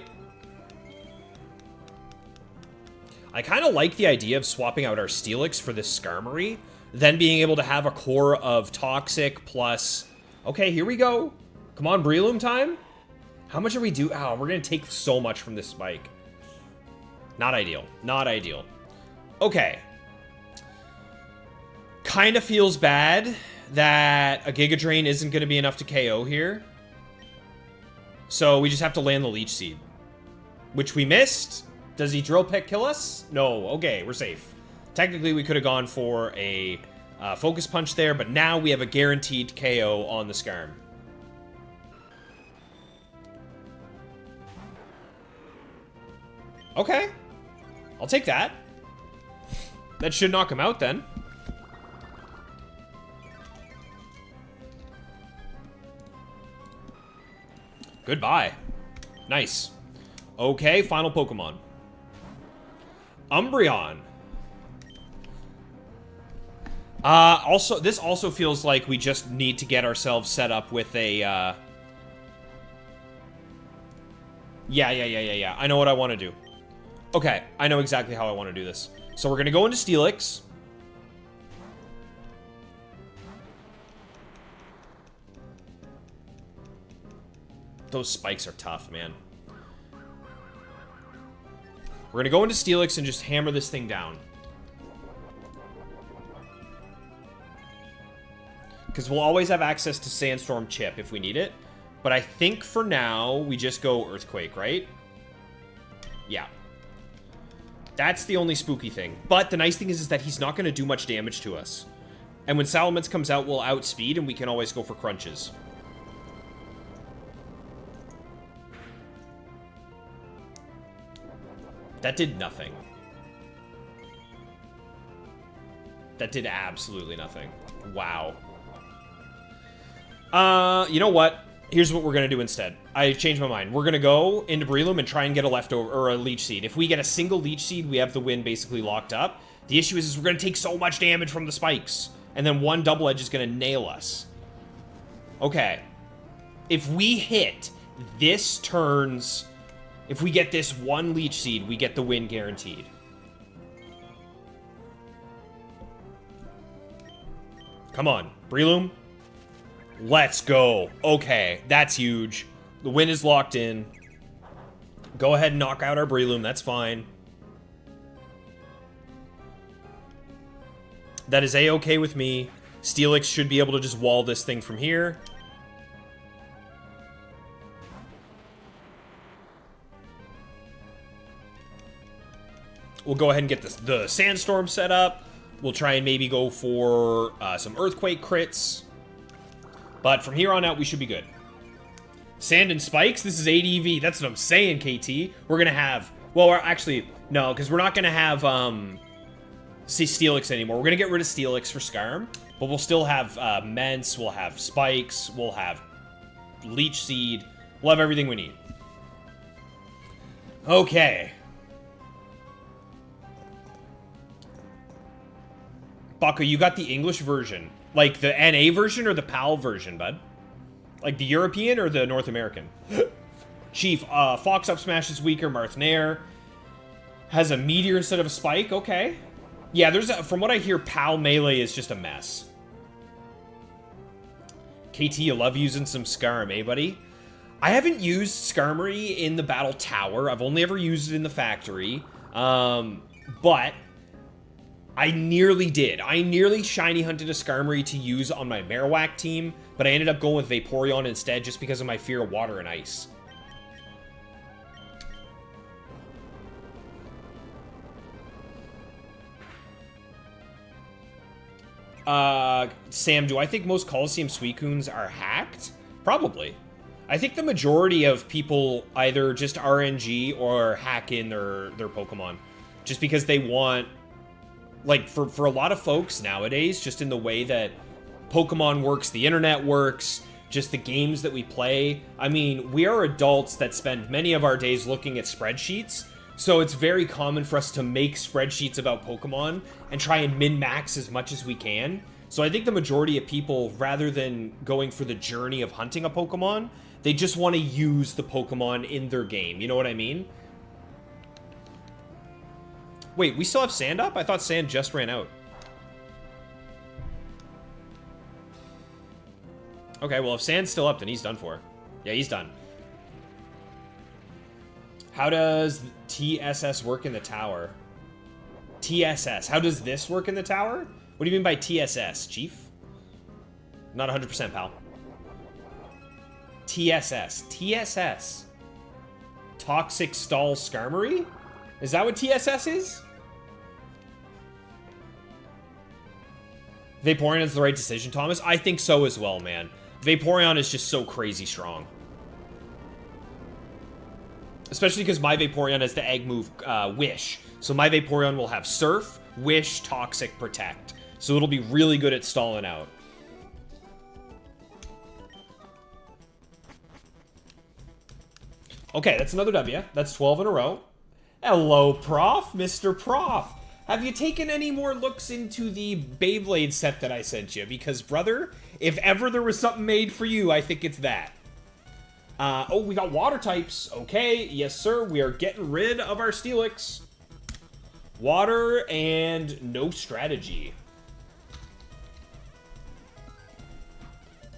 I kind of like the idea of swapping out our Steelix for this Skarmory, then being able to have a core of Toxic plus... Okay, here we go. Come on, Breloom time. How much are we do? Oh, we're going to take so much from this spike. Not ideal. Not ideal. Okay. Kind of feels bad that a Giga Drain isn't going to be enough to KO here. So we just have to land the Leech Seed. Which we missed. Does he Drill Peck kill us? No. Okay, we're safe. Technically, we could have gone for a Focus Punch there, but now we have a guaranteed KO on the Skarm. Okay. I'll take that. That should knock him out then. Goodbye. Nice. Okay, final Pokemon. Umbreon. Also, this also feels like we just need to get ourselves set up with a, Yeah. I know what I want to do. Okay, I know exactly how I want to do this. So we're going to go into Steelix. Those spikes are tough, man. We're going to go into Steelix and just hammer this thing down. Because we'll always have access to Sandstorm Chip if we need it. But I think for now, we just go Earthquake, right? Yeah. That's the only spooky thing. But the nice thing is that he's not going to do much damage to us. And when Salamence comes out, we'll outspeed and we can always go for crunches. That did nothing. That did absolutely nothing. Wow. You know what? Here's what we're going to do instead. I changed my mind. We're going to go into Breloom and try and get a leftover, or a Leech Seed. If we get a single Leech Seed, we have the win basically locked up. The issue is we're going to take so much damage from the spikes. And then one Double Edge is going to nail us. Okay. If we hit this turns... If we get this one Leech Seed, we get the win guaranteed. Come on, Breloom. Let's go. Okay, that's huge. The win is locked in. Go ahead and knock out our Breloom. That's fine. That is A-okay with me. Steelix should be able to just wall this thing from here. We'll go ahead and get the Sandstorm set up. We'll try and maybe go for some Earthquake crits. But from here on out, we should be good. Sand and Spikes? This is 8 EV. That's what I'm saying, KT. We're going to have... Well, we're actually... No, because we're not going to have Steelix anymore. We're going to get rid of Steelix for Skarm. But we'll still have Mence. We'll have Spikes. We'll have Leech Seed. We'll have everything we need. Okay. Bucko, you got the English version. Like the NA version or the PAL version, bud? Like the European or the North American? Chief, Fox Up Smash is weaker. Marthnair has a Meteor instead of a Spike. Okay. Yeah, from what I hear, PAL Melee is just a mess. KT, you love using some Skarm, eh, buddy? I haven't used Skarmory in the Battle Tower. I've only ever used it in the factory. But I nearly did. I nearly shiny hunted a Skarmory to use on my Marowak team, but I ended up going with Vaporeon instead just because of my fear of water and ice. Sam, do I think most Coliseum Suicunes are hacked? Probably. I think the majority of people either just RNG or hack in their Pokemon. Just because they want... Like, for a lot of folks nowadays, just in the way that Pokemon works, the internet works, just the games that we play. I mean, we are adults that spend many of our days looking at spreadsheets, so it's very common for us to make spreadsheets about Pokemon and try and min-max as much as we can. So I think the majority of people, rather than going for the journey of hunting a Pokemon, they just want to use the Pokemon in their game. You know what I mean? Wait, we still have sand up? I thought sand just ran out. Okay, well, if sand's still up, then he's done for. Yeah, he's done. How does TSS work in the tower? TSS. How does this work in the tower? What do you mean by TSS, Chief? Not 100%, pal. TSS. TSS. Toxic Stall Skarmory? Is that what TSS is? Vaporeon is the right decision, Thomas. I think so as well, man. Vaporeon is just so crazy strong. Especially because my Vaporeon has the egg move, Wish. So my Vaporeon will have Surf, Wish, Toxic, Protect. So it'll be really good at stalling out. Okay, that's another W. That's 12 in a row. Hello, Prof. Mr. Prof. Have you taken any more looks into the Beyblade set that I sent you? Because, brother, if ever there was something made for you, I think it's that. Oh, we got water types. Okay, yes, sir. We are getting rid of our Steelix. Water and no strategy.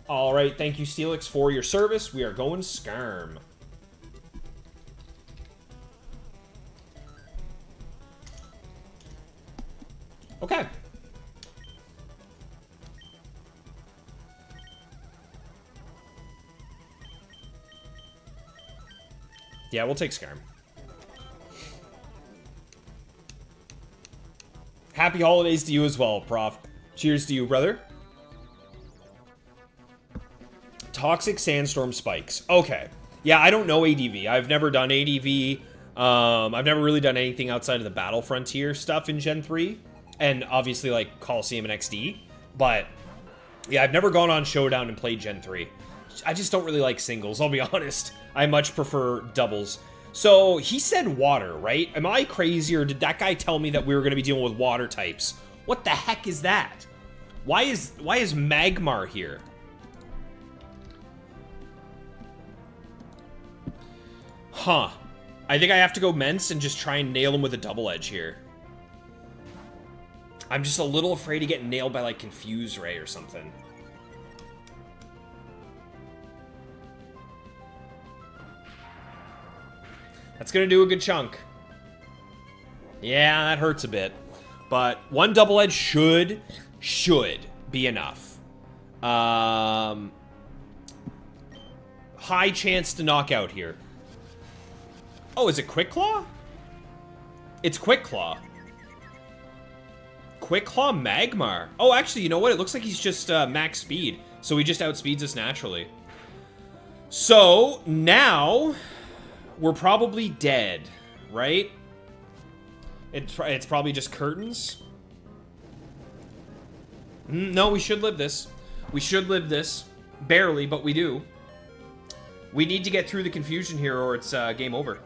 All right, thank you, Steelix, for your service. We are going Skarm. Okay. Yeah, we'll take Skarm. Happy holidays to you as well, Prof. Cheers to you, brother. Toxic Sandstorm Spikes. Okay. Yeah, I don't know ADV. I've never done ADV. I've never really done anything outside of the Battle Frontier stuff in Gen 3. And obviously, like, Coliseum and XD. But, yeah, I've never gone on Showdown and played Gen 3. I just don't really like singles, I'll be honest. I much prefer doubles. So, he said water, right? Am I crazy, or did that guy tell me that we were going to be dealing with water types? What the heck is that? Why is Magmar here? Huh. I think I have to go Mence and just try and nail him with a double edge here. I'm just a little afraid to get nailed by, like, Confuse Ray or something. That's gonna do a good chunk. Yeah, that hurts a bit. But one double edge should be enough. High chance to knock out here. Oh, is it Quick Claw? It's Quick Claw. Quick Claw Magmar. Oh, actually, you know what? It looks like he's just max speed. So he just outspeeds us naturally. So, now, we're probably dead, right? It's probably just curtains. No, we should live this. We should live this. Barely, but we do. We need to get through the confusion here or it's game over.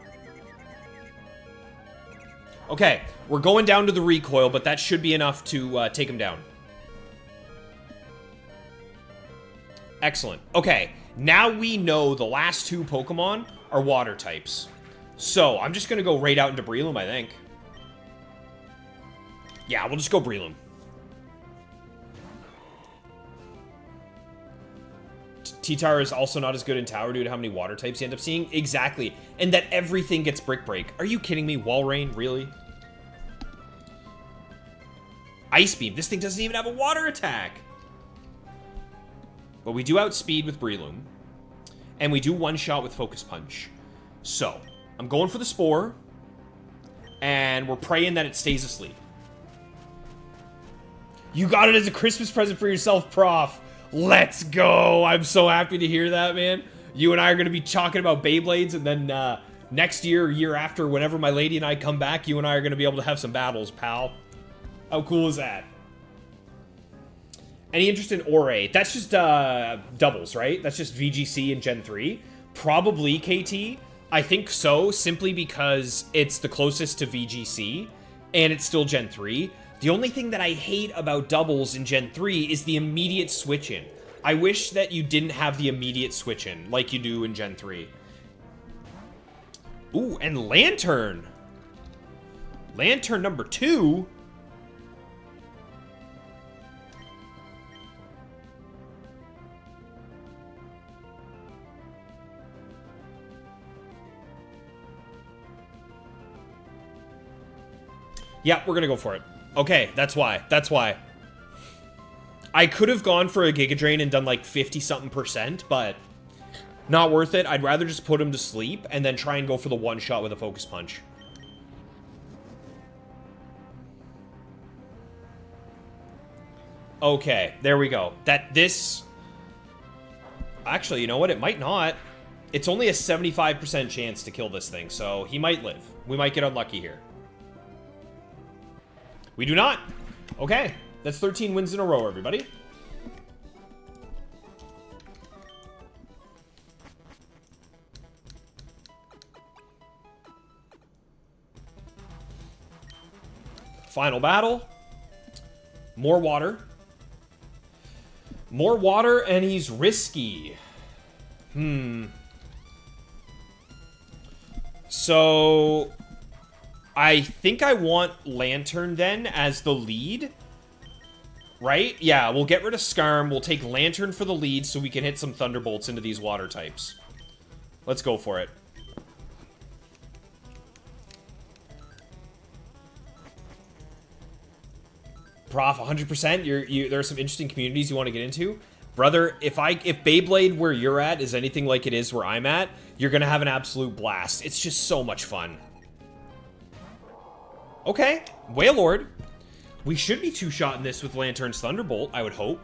Okay, we're going down to the recoil, but that should be enough to take him down. Excellent. Okay, now we know the last two Pokemon are water types. So, I'm just going to go right out into Breloom, I think. Yeah, we'll just go Breloom. T-Tar is also not as good in tower due to how many water types you end up seeing. Exactly. And that everything gets Brick Break. Are you kidding me? Wall Rain? Really? Ice Beam. This thing doesn't even have a water attack. But we do outspeed with Breloom. And we do one-shot with Focus Punch. So, I'm going for the Spore. And we're praying that it stays asleep. You got it as a Christmas present for yourself, Prof. Let's go. I'm so happy to hear that, man. You and I are going to be talking about Beyblades, and then next year or year after, whenever my lady and I come back, you and I are going to be able to have some battles, pal. How cool is that? Any interest in Ore? That's just doubles, right? That's just VGC and Gen 3. Probably KT. I think so, simply because it's the closest to VGC, and it's still Gen 3. The only thing that I hate about doubles in Gen 3 is the immediate switch-in. I wish that you didn't have the immediate switch-in like you do in Gen 3. Ooh, and Lantern. Lantern number 2? Yeah, we're gonna go for it. Okay, that's why. That's why. I could have gone for a Giga Drain and done like 50-something%, but not worth it. I'd rather just put him to sleep and then try and go for the one-shot with a Focus Punch. Okay, there we go. This... Actually, you know what? It might not. It's only a 75% chance to kill this thing, so he might live. We might get unlucky here. We do not. Okay, that's 13 wins in a row, everybody. Final battle. More water. More water, and he's risky. So... I think I want Lantern then as the lead. Right? Yeah, we'll get rid of Skarm. We'll take Lantern for the lead so we can hit some Thunderbolts into these water types. Let's go for it. Prof, 100%. There are some interesting communities you want to get into. Brother, if Beyblade where you're at is anything like it is where I'm at, you're going to have an absolute blast. It's just so much fun. Okay, Wailord. We should be two-shotting this with Lantern's Thunderbolt, I would hope.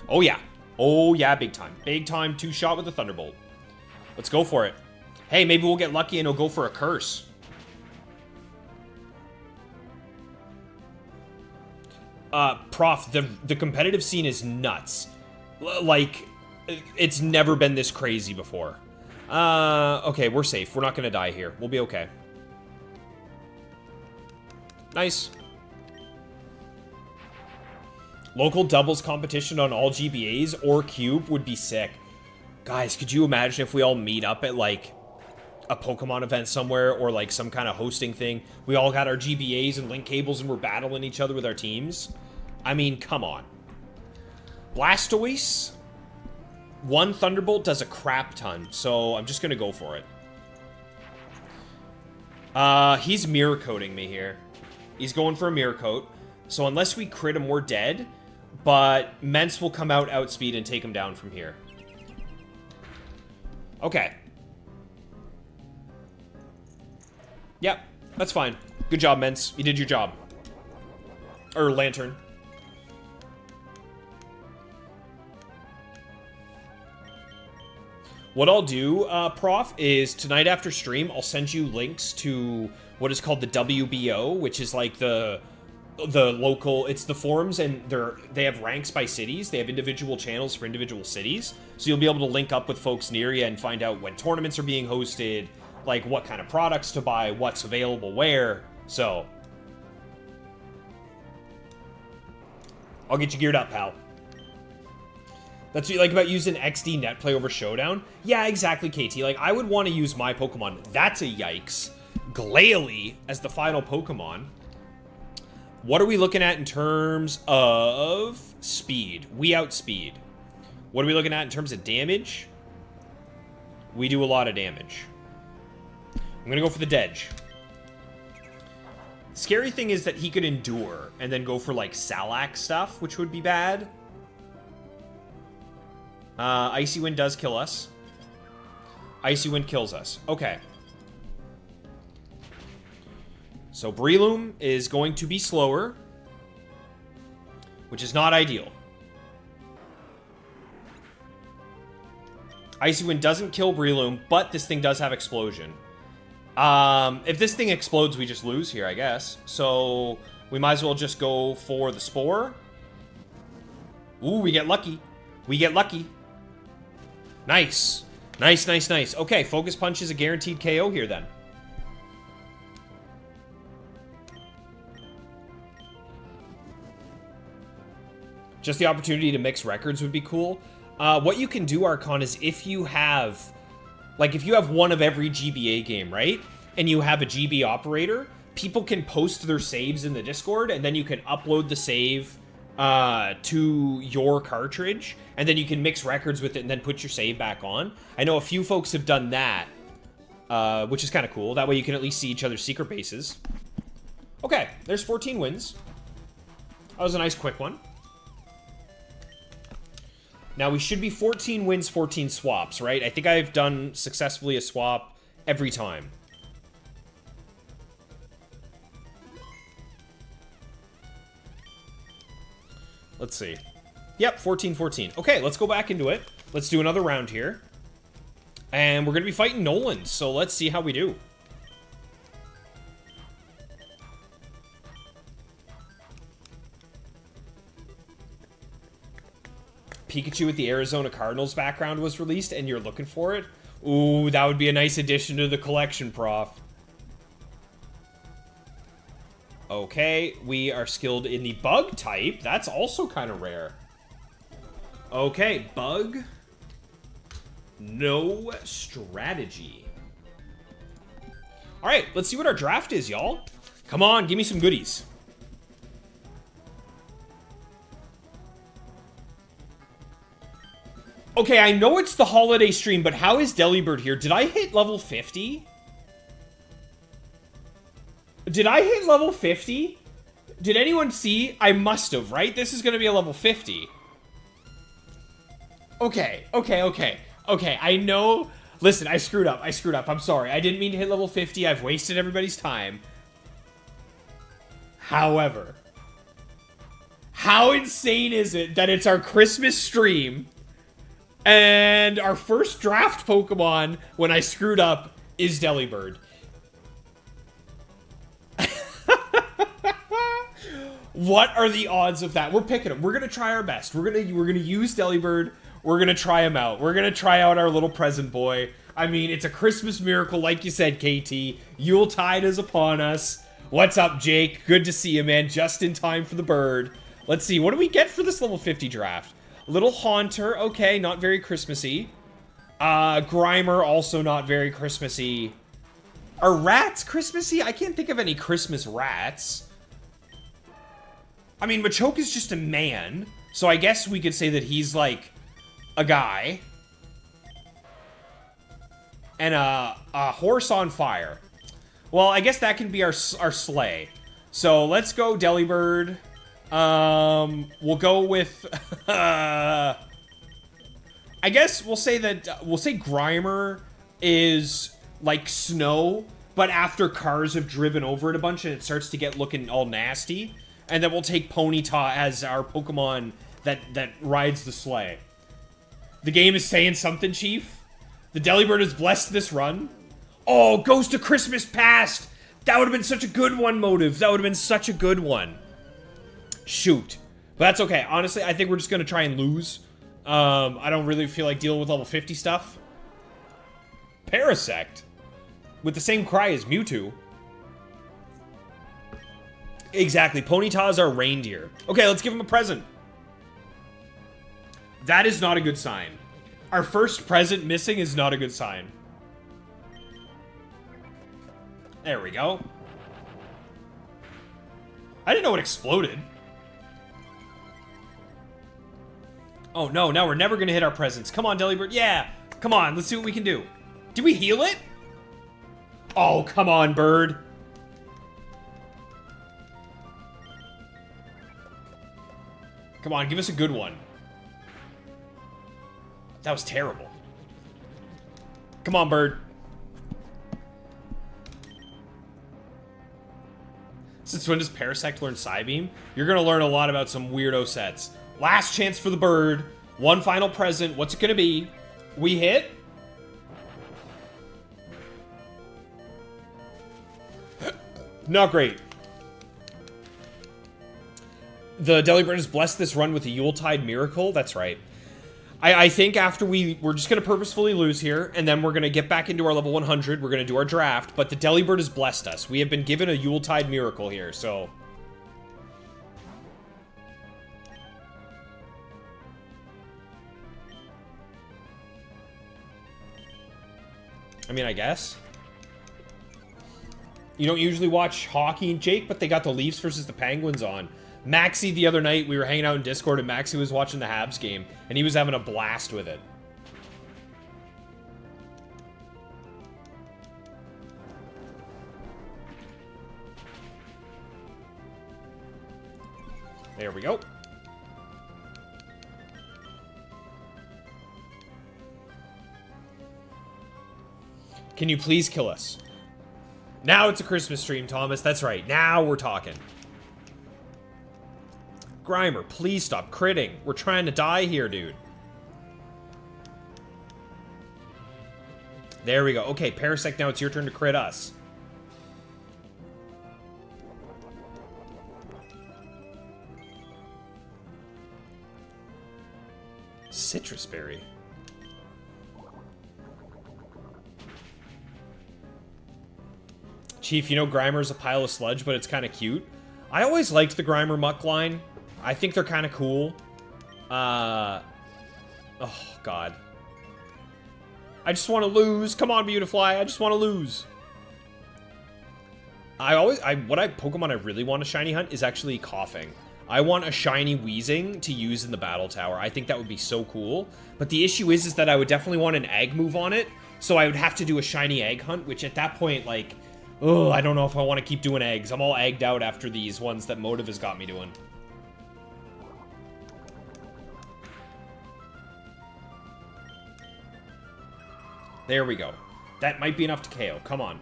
Oh, yeah. Oh, yeah, big time. Big time two-shot with the Thunderbolt. Let's go for it. Hey, maybe we'll get lucky and he'll go for a Curse. Prof, the competitive scene is nuts. Like, it's never been this crazy before. Okay, we're safe. We're not gonna die here. We'll be okay. Nice. Local doubles competition on all GBAs or Cube would be sick. Guys, could you imagine if we all meet up at, like, a Pokemon event somewhere or, like, some kind of hosting thing? We all got our GBAs and link cables and we're battling each other with our teams? I mean, come on. Blastoise... One Thunderbolt does a crap ton, so I'm just gonna go for it. He's Mirror Coating me here. He's going for a Mirror Coat. So unless we crit him, we're dead. But Mence will come out, outspeed, and take him down from here. Okay. Yep, that's fine. Good job, Mence. You did your job. Or Lantern. What I'll do, Prof, is tonight after stream, I'll send you links to what is called the WBO, which is like the local, it's the forums, and they have ranks by cities. They have individual channels for individual cities. So you'll be able to link up with folks near you and find out when tournaments are being hosted, like what kind of products to buy, what's available where. So I'll get you geared up, pal. That's what you like about using XD net play over Showdown? Yeah, exactly, KT. Like, I would want to use my Pokemon. That's a yikes. Glalie as the final Pokemon. What are we looking at in terms of speed? We outspeed. What are we looking at in terms of damage? We do a lot of damage. I'm going to go for the Dedge. Scary thing is that he could endure and then go for, like, Salac stuff, which would be bad. Icy Wind does kill us. Icy Wind kills us. Okay. So Breloom is going to be slower, which is not ideal. Icy Wind doesn't kill Breloom, but this thing does have Explosion. If this thing explodes, we just lose here, I guess. So we might as well just go for the Spore. Ooh, we get lucky. We get lucky. Nice. Nice, nice, nice. Okay, Focus Punch is a guaranteed KO here then. Just the opportunity to mix records would be cool. What you can do, Archon, is if you have... Like, if you have one of every GBA game, right? And you have a GB operator, people can post their saves in the Discord, and then you can upload the save to your cartridge, and then you can mix records with it and then put your save back on. I know a few folks have done that, which is kind of cool. That way you can at least see each other's secret bases. Okay, there's 14 wins. That was a nice quick one. Now, we should be 14 wins, 14 swaps, right? I think I've done successfully a swap every time. Let's see. Yep, 14-14. Okay, let's go back into it. Let's do another round here. And we're going to be fighting Nolan, so let's see how we do. Pikachu with the Arizona Cardinals background was released and you're looking for it? Ooh, that would be a nice addition to the collection, Prof. Okay, we are skilled in the Bug type. That's also kind of rare. Okay, Bug. No strategy. Alright, let's see what our draft is, y'all. Come on, give me some goodies. Okay, I know it's the holiday stream, but how is Delibird here? Did I hit level 50? Did I hit level 50? Did anyone see? I must have, right? This is going to be a level 50. Okay, I know. Listen, I screwed up. I'm sorry. I didn't mean to hit level 50. I've wasted everybody's time. However, how insane is it that it's our Christmas stream and our first draft Pokemon when I screwed up is Delibird? What are the odds of that? We're picking him. We're gonna try our best. We're gonna use Delibird. We're gonna try him out. We're gonna try out our little present boy. I mean, it's a Christmas miracle, like you said, KT. Yuletide is upon us. What's up, Jake? Good to see you, man. Just in time for the bird. Let's see. What do we get for this level 50 draft? Little Haunter. Okay, not very Christmassy. Grimer, also not very Christmassy. Are rats Christmassy? I can't think of any Christmas rats. I mean, Machoke is just a man, so I guess we could say that he's, like, a guy. And a horse on fire. Well, I guess that can be our sleigh. So, let's go Delibird. We'll go with... I guess we'll say that... we'll say Grimer is, like, snow, but after cars have driven over it a bunch and it starts to get looking all nasty. And then we'll take Ponyta as our Pokemon that rides the sleigh. The game is saying something, Chief. The Delibird is blessed this run. Oh, goes to Christmas Past. That would have been such a good one, Motive. That would have been such a good one. Shoot. But that's okay. Honestly, I think we're just going to try and lose. I don't really feel like dealing with level 50 stuff. Parasect. With the same cry as Mewtwo. Exactly. Ponyta is our reindeer. Okay, let's give him a present. That is not a good sign. Our first present missing is not a good sign. There we go. I didn't know it exploded. Oh, no. Now we're never going to hit our presents. Come on, Delibird. Yeah. Come on. Let's see what we can do. Did we heal it? Oh, come on, bird. Come on, give us a good one. That was terrible. Come on, bird. Since when does Parasect learn Psybeam? You're gonna learn a lot about some weirdo sets. Last chance for the bird. One final present. What's it gonna be? We hit? Not great. The Delibird has blessed this run with a Yuletide Miracle. That's right. I think after we're just going to purposefully lose here, and then we're going to get back into our level 100. We're going to do our draft, but the Delibird has blessed us. We have been given a Yuletide Miracle here, so... I mean, I guess. You don't usually watch hockey, Jake, but they got the Leafs versus the Penguins on. Maxie, the other night, we were hanging out in Discord, and Maxie was watching the Habs game, and he was having a blast with it. There we go. Can you please kill us? Now it's a Christmas stream, Thomas. That's right. Now we're talking. Grimer, please stop critting. We're trying to die here, dude. There we go. Okay, Parasect, now it's your turn to crit us. Citrus Berry. Chief, you know Grimer's a pile of sludge, but it's kind of cute. I always liked the Grimer Muck line. I think they're kind of cool. Oh, God. I just want to lose. Come on, Beautifly. I just want to lose. Pokemon I really want to shiny hunt is actually Coughing. I want a shiny Weezing to use in the Battle Tower. I think that would be so cool. But the issue is that I would definitely want an egg move on it. So I would have to do a shiny egg hunt, which at that point, like, oh, I don't know if I want to keep doing eggs. I'm all egged out after these ones that Motive has got me doing. There we go. That might be enough to KO. Come on.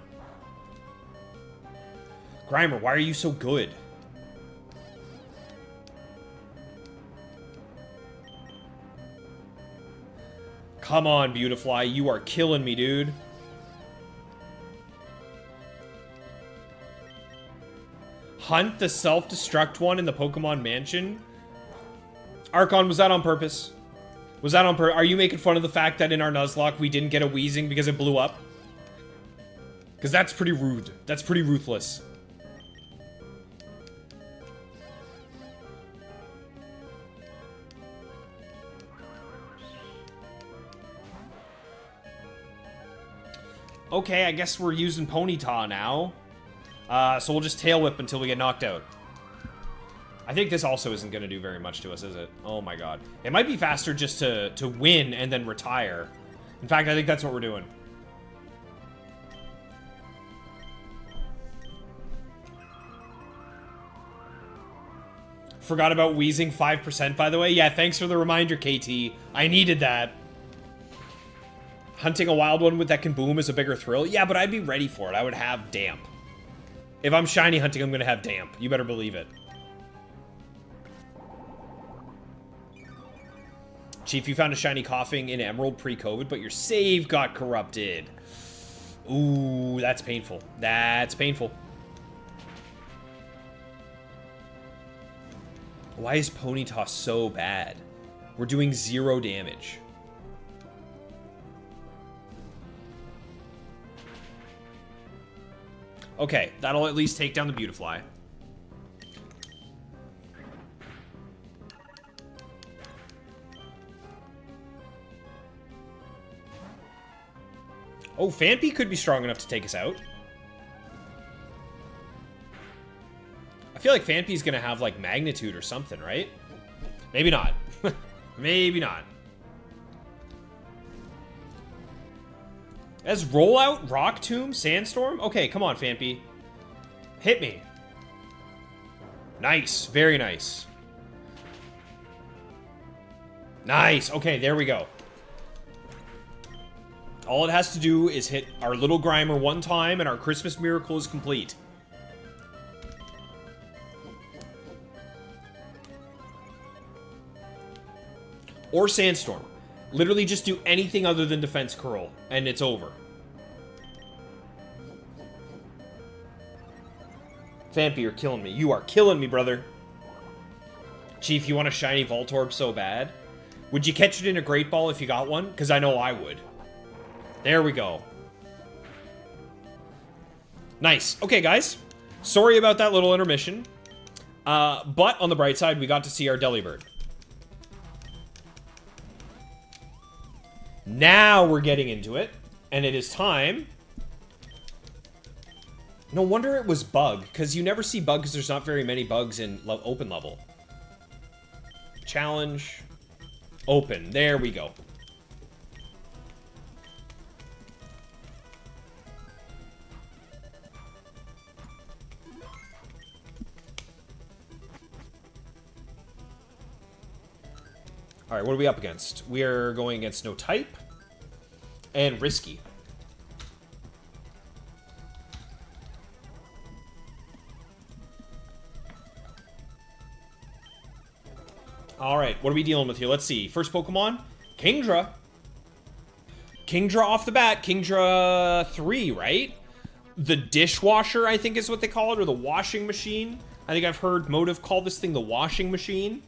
Grimer, why are you so good? Come on, Beautifly. You are killing me, dude. Hunt the self-destruct one in the Pokemon Mansion? Archon, was that on purpose? Was that on purpose? Are you making fun of the fact that in our Nuzlocke we didn't get a Weezing because it blew up? Because that's pretty rude. That's pretty ruthless. Okay, I guess we're using Ponyta now. So we'll just Tail Whip until we get knocked out. I think this also isn't going to do very much to us, is it? Oh my god. It might be faster just to win and then retire. In fact, I think that's what we're doing. Forgot about Weezing 5%, by the way. Yeah, thanks for the reminder, KT. I needed that. Hunting a wild one that can boom is a bigger thrill. Yeah, but I'd be ready for it. I would have Damp. If I'm shiny hunting, I'm going to have Damp. You better believe it. Chief, you found a shiny Coughing in Emerald pre-COVID, but your save got corrupted. Ooh, that's painful. That's painful. Why is Ponyta so bad? We're doing 0 damage. Okay, that'll at least take down the Beautifly. Oh, Phanpy could be strong enough to take us out. I feel like Phanpy's gonna have, like, Magnitude or something, right? Maybe not. Maybe not. As Rollout, Rock Tomb, Sandstorm? Okay, come on, Phanpy. Hit me. Nice. Very nice. Nice. Okay, there we go. All it has to do is hit our little Grimer one time, and our Christmas miracle is complete. Or Sandstorm. Literally just do anything other than Defense Curl, and it's over. Phanpy, you're killing me. You are killing me, brother. Chief, you want a shiny Voltorb so bad? Would you catch it in a Great Ball if you got one? Because I know I would. There we go. Nice. Okay, guys. Sorry about that little intermission. But on the bright side, we got to see our Delibird. Now we're getting into it. And it is time. No wonder it was Bug. Because you never see Bug because there's not very many bugs in open level. Challenge. Open. There we go. Alright, what are we up against? We are going against no type and risky. Alright, what are we dealing with here? Let's see. First Pokemon, Kingdra. Kingdra off the bat. Kingdra 3, right? The dishwasher, I think is what they call it, or the washing machine. I think I've heard Motive call this thing the washing machine.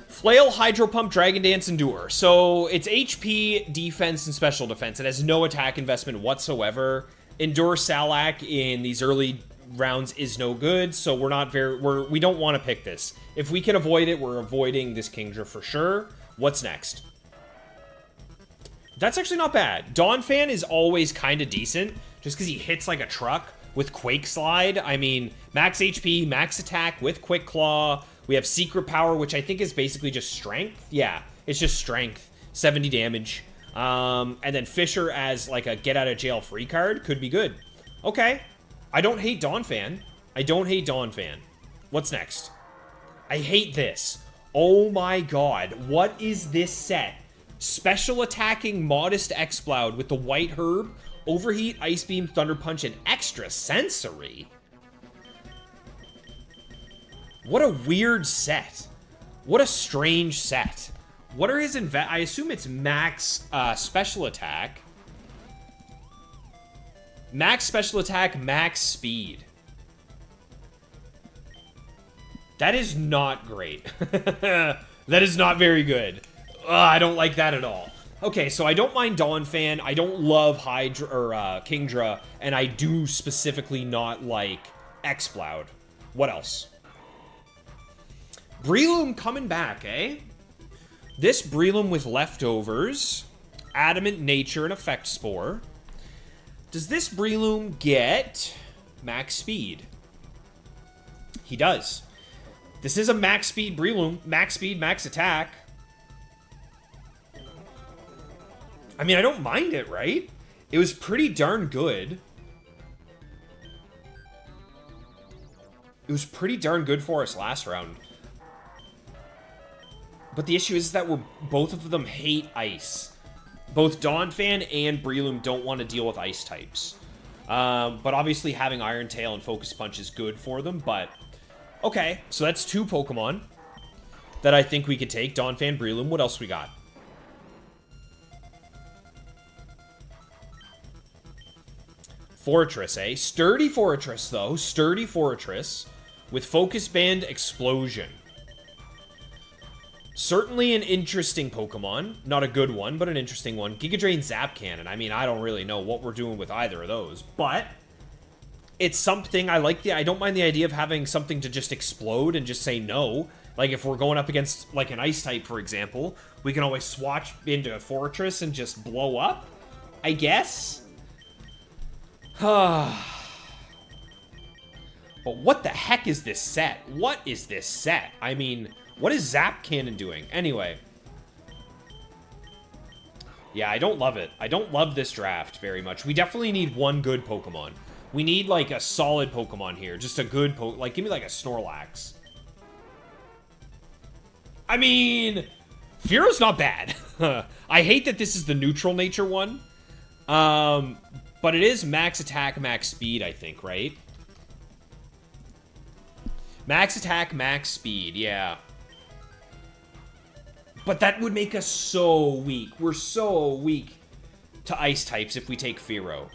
Flail, Hydro Pump, Dragon Dance, Endure. So it's HP, defense, and special defense. It has no attack investment whatsoever. Endure Salak in these early rounds is no good, so we don't want to pick this. If we can avoid it, we're avoiding this Kingdra for sure. What's next? That's actually not bad. Donphan is always kind of decent, just because he hits like a truck with Quake Slide. I mean, max HP, max attack with Quick Claw. We have Secret Power, which I think is basically just Strength. Yeah, it's just Strength. 70 damage. And then Fisher as like a get-out-of-jail-free card could be good. Okay. I don't hate Donphan. I don't hate Donphan. What's next? I hate this. Oh my god. What is this set? Special attacking Modest Exploud with the White Herb, Overheat, Ice Beam, Thunder Punch, and Extra Sensory. What a weird set. What a strange set. What are his I assume it's max special attack. Max special attack, max speed. That is not great. That is not very good. I don't like that at all. Okay, so I don't mind Donphan. I don't love Kingdra, and I do specifically not like Exploud. What else? Breloom coming back, eh? This Breloom with Leftovers, Adamant Nature, and Effect Spore. Does this Breloom get max speed? He does. This is a max speed Breloom. Max speed, max attack. I mean, I don't mind it, right? It was pretty darn good. It was pretty darn good for us last round. But the issue is that both of them hate ice. Both Donphan and Breloom don't want to deal with ice types. But obviously having Iron Tail and Focus Punch is good for them, but... Okay, so that's two Pokemon that I think we could take. Donphan, Breloom. What else we got? Fortress, eh? Sturdy Fortress, though. Sturdy Fortress with Focus Band Explosion. Certainly an interesting Pokemon. Not a good one, but an interesting one. Giga Drain, Zap Cannon. I mean, I don't really know what we're doing with either of those, but it's something. I don't mind the idea of having something to just explode and just say no. Like, if we're going up against, like, an Ice type, for example, we can always swatch into a Fortress and just blow up, I guess. But what the heck is this set? What is this set? I mean, what is Zap Cannon doing? Anyway. Yeah, I don't love it. I don't love this draft very much. We definitely need one good Pokemon. We need, like, a solid Pokemon here. Just a good like, give me, like, a Snorlax. I mean, Fearo's not bad. I hate that this is the neutral nature one. But it is max attack, max speed, I think, right? Max attack, max speed, yeah. But that would make us so weak. We're so weak to ice types if we take Fearow.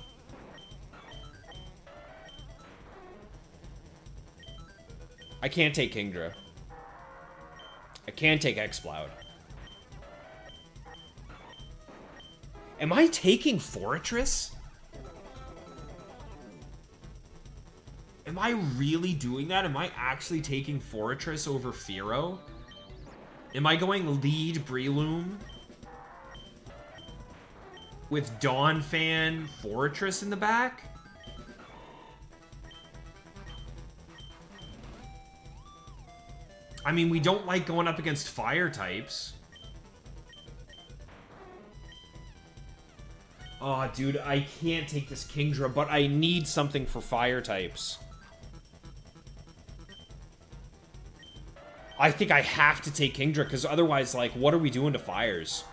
I can't take Kingdra. I can take Exploud. Am I taking Forretress? Am I really doing that? Am I actually taking Forretress over Fearow? Am I going lead Breloom? With Donphan, Forretress in the back? I mean, we don't like going up against fire types. Oh, dude, I can't take this Kingdra, but I need something for fire types. I think I have to take Kingdra, because otherwise, like, what are we doing to fires?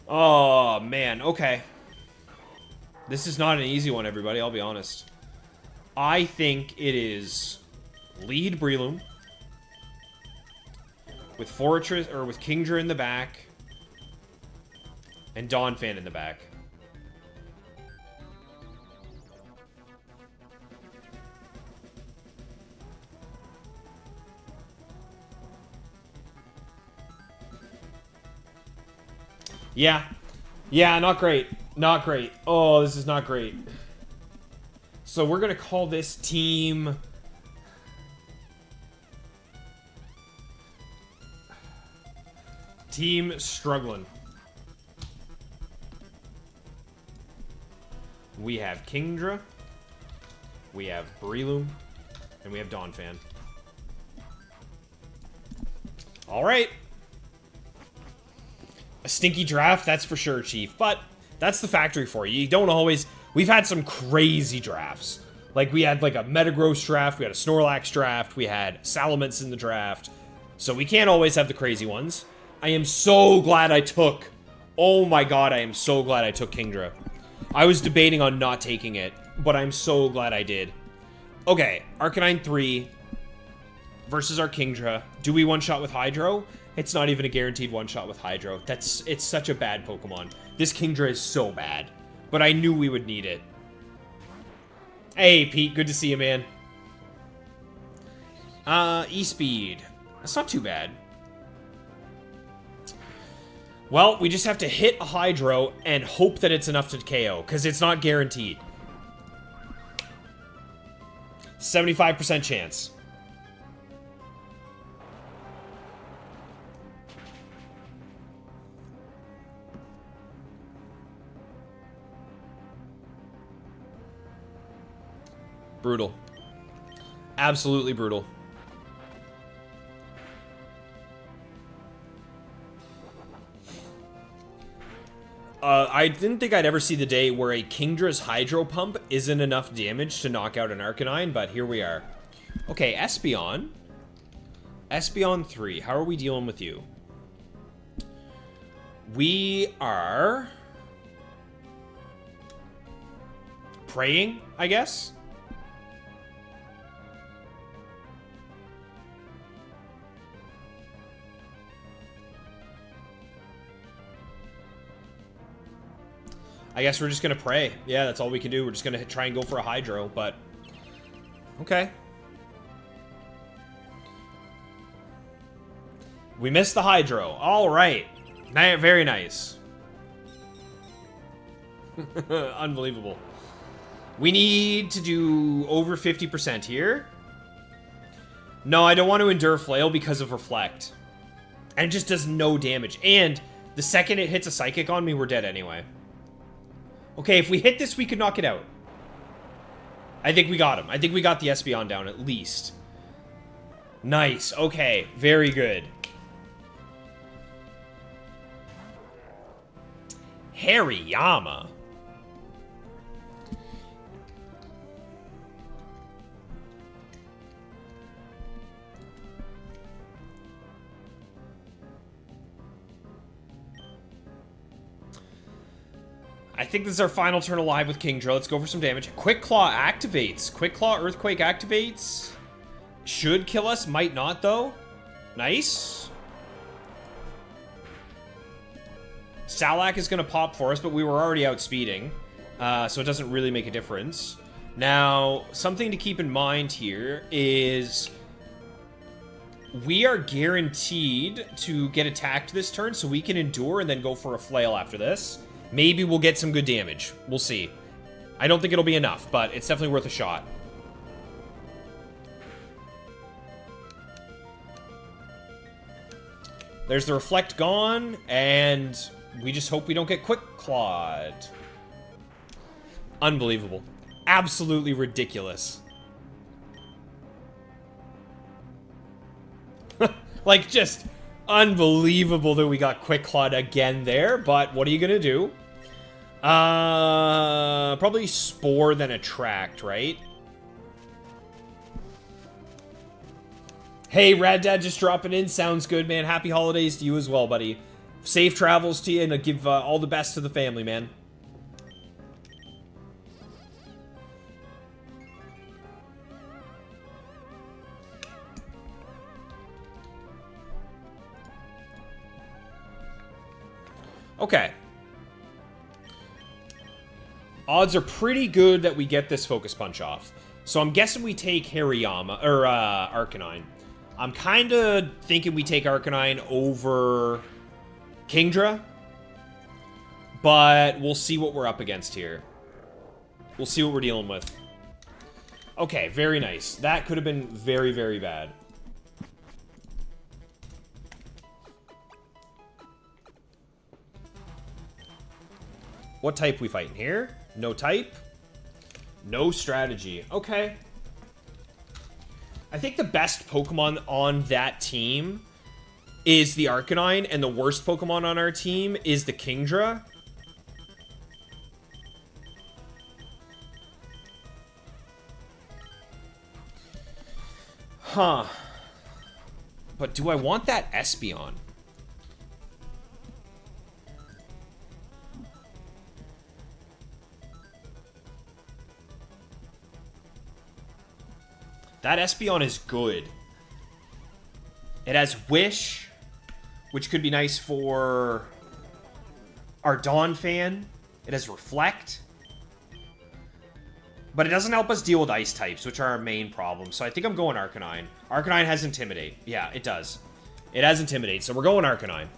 Oh, man, okay. This is not an easy one, everybody, I'll be honest. I think it is lead Breloom with Forretress, or with Kingdra in the back, and Donphan in the back. Yeah. Yeah, not great. Not great. Oh, this is not great. So we're going to call this team... Team Struggling. We have Kingdra. We have Breloom. And we have Donphan. Alright. A stinky draft, that's for sure, Chief. But that's the factory for you. You don't always... We've had some crazy drafts. Like, we had, like, a Metagross draft. We had a Snorlax draft. We had Salamence in the draft. So we can't always have the crazy ones. I am so glad I took... Oh my god, I am so glad I took Kingdra. I was debating on not taking it, but I'm so glad I did. Okay, Arcanine 3 versus our Kingdra. Do we one-shot with Hydro? It's not even a guaranteed one-shot with Hydro. It's such a bad Pokemon. This Kingdra is so bad. But I knew we would need it. Hey, Pete. Good to see you, man. E-Speed. That's not too bad. Well, we just have to hit a Hydro and hope that it's enough to KO, because it's not guaranteed. 75% chance. Brutal. Absolutely brutal. I didn't think I'd ever see the day where a Kingdra's Hydro Pump isn't enough damage to knock out an Arcanine, but here we are. Okay, Espeon. Espeon 3. How are we dealing with you? We are... praying, I guess? I guess we're just gonna pray. Yeah, that's all we can do. We're just gonna try and go for a Hydro, but... Okay. We missed the Hydro. Alright. Very nice. Unbelievable. We need to do over 50% here. No, I don't want to endure Flail because of Reflect. And it just does no damage. And the second it hits a Psychic on me, we're dead anyway. Okay, if we hit this, we could knock it out. I think we got him. I think we got the Espeon down at least. Nice. Okay, very good. Hariyama. I think this is our final turn alive with Kingdra. Let's go for some damage. Quick Claw activates. Quick Claw Earthquake activates. Should kill us. Might not, though. Nice. Salak is going to pop for us, but we were already outspeeding. So it doesn't really make a difference. Now, something to keep in mind here is we are guaranteed to get attacked this turn, so we can endure and then go for a flail after this. Maybe we'll get some good damage. We'll see. I don't think it'll be enough, but it's definitely worth a shot. There's the Reflect gone, and we just hope we don't get Quick Clawed. Unbelievable. Absolutely ridiculous. Like, just unbelievable that we got Quick Clawed again there, but what are you gonna do? Probably Spore, then Attract, right? Hey, Rad Dad just dropping in. Sounds good, man. Happy holidays to you as well, buddy. Safe travels to you, and give all the best to the family, man. Okay. Odds are pretty good that we get this Focus Punch off. So I'm guessing we take Hariyama, or Arcanine. I'm kind of thinking we take Arcanine over Kingdra. But we'll see what we're up against here. We'll see what we're dealing with. Okay, very nice. That could have been very, very bad. What type we fighting here? No type. No strategy. Okay. I think the best Pokemon on that team is the Arcanine, and the worst Pokemon on our team is the Kingdra. Huh. But do I want that Espeon? That Espeon is good. It has Wish, which could be nice for our Donphan. It has Reflect. But it doesn't help us deal with Ice types, which are our main problem. So I think I'm going Arcanine. Arcanine has Intimidate. Yeah, it does. It has Intimidate, so we're going Arcanine.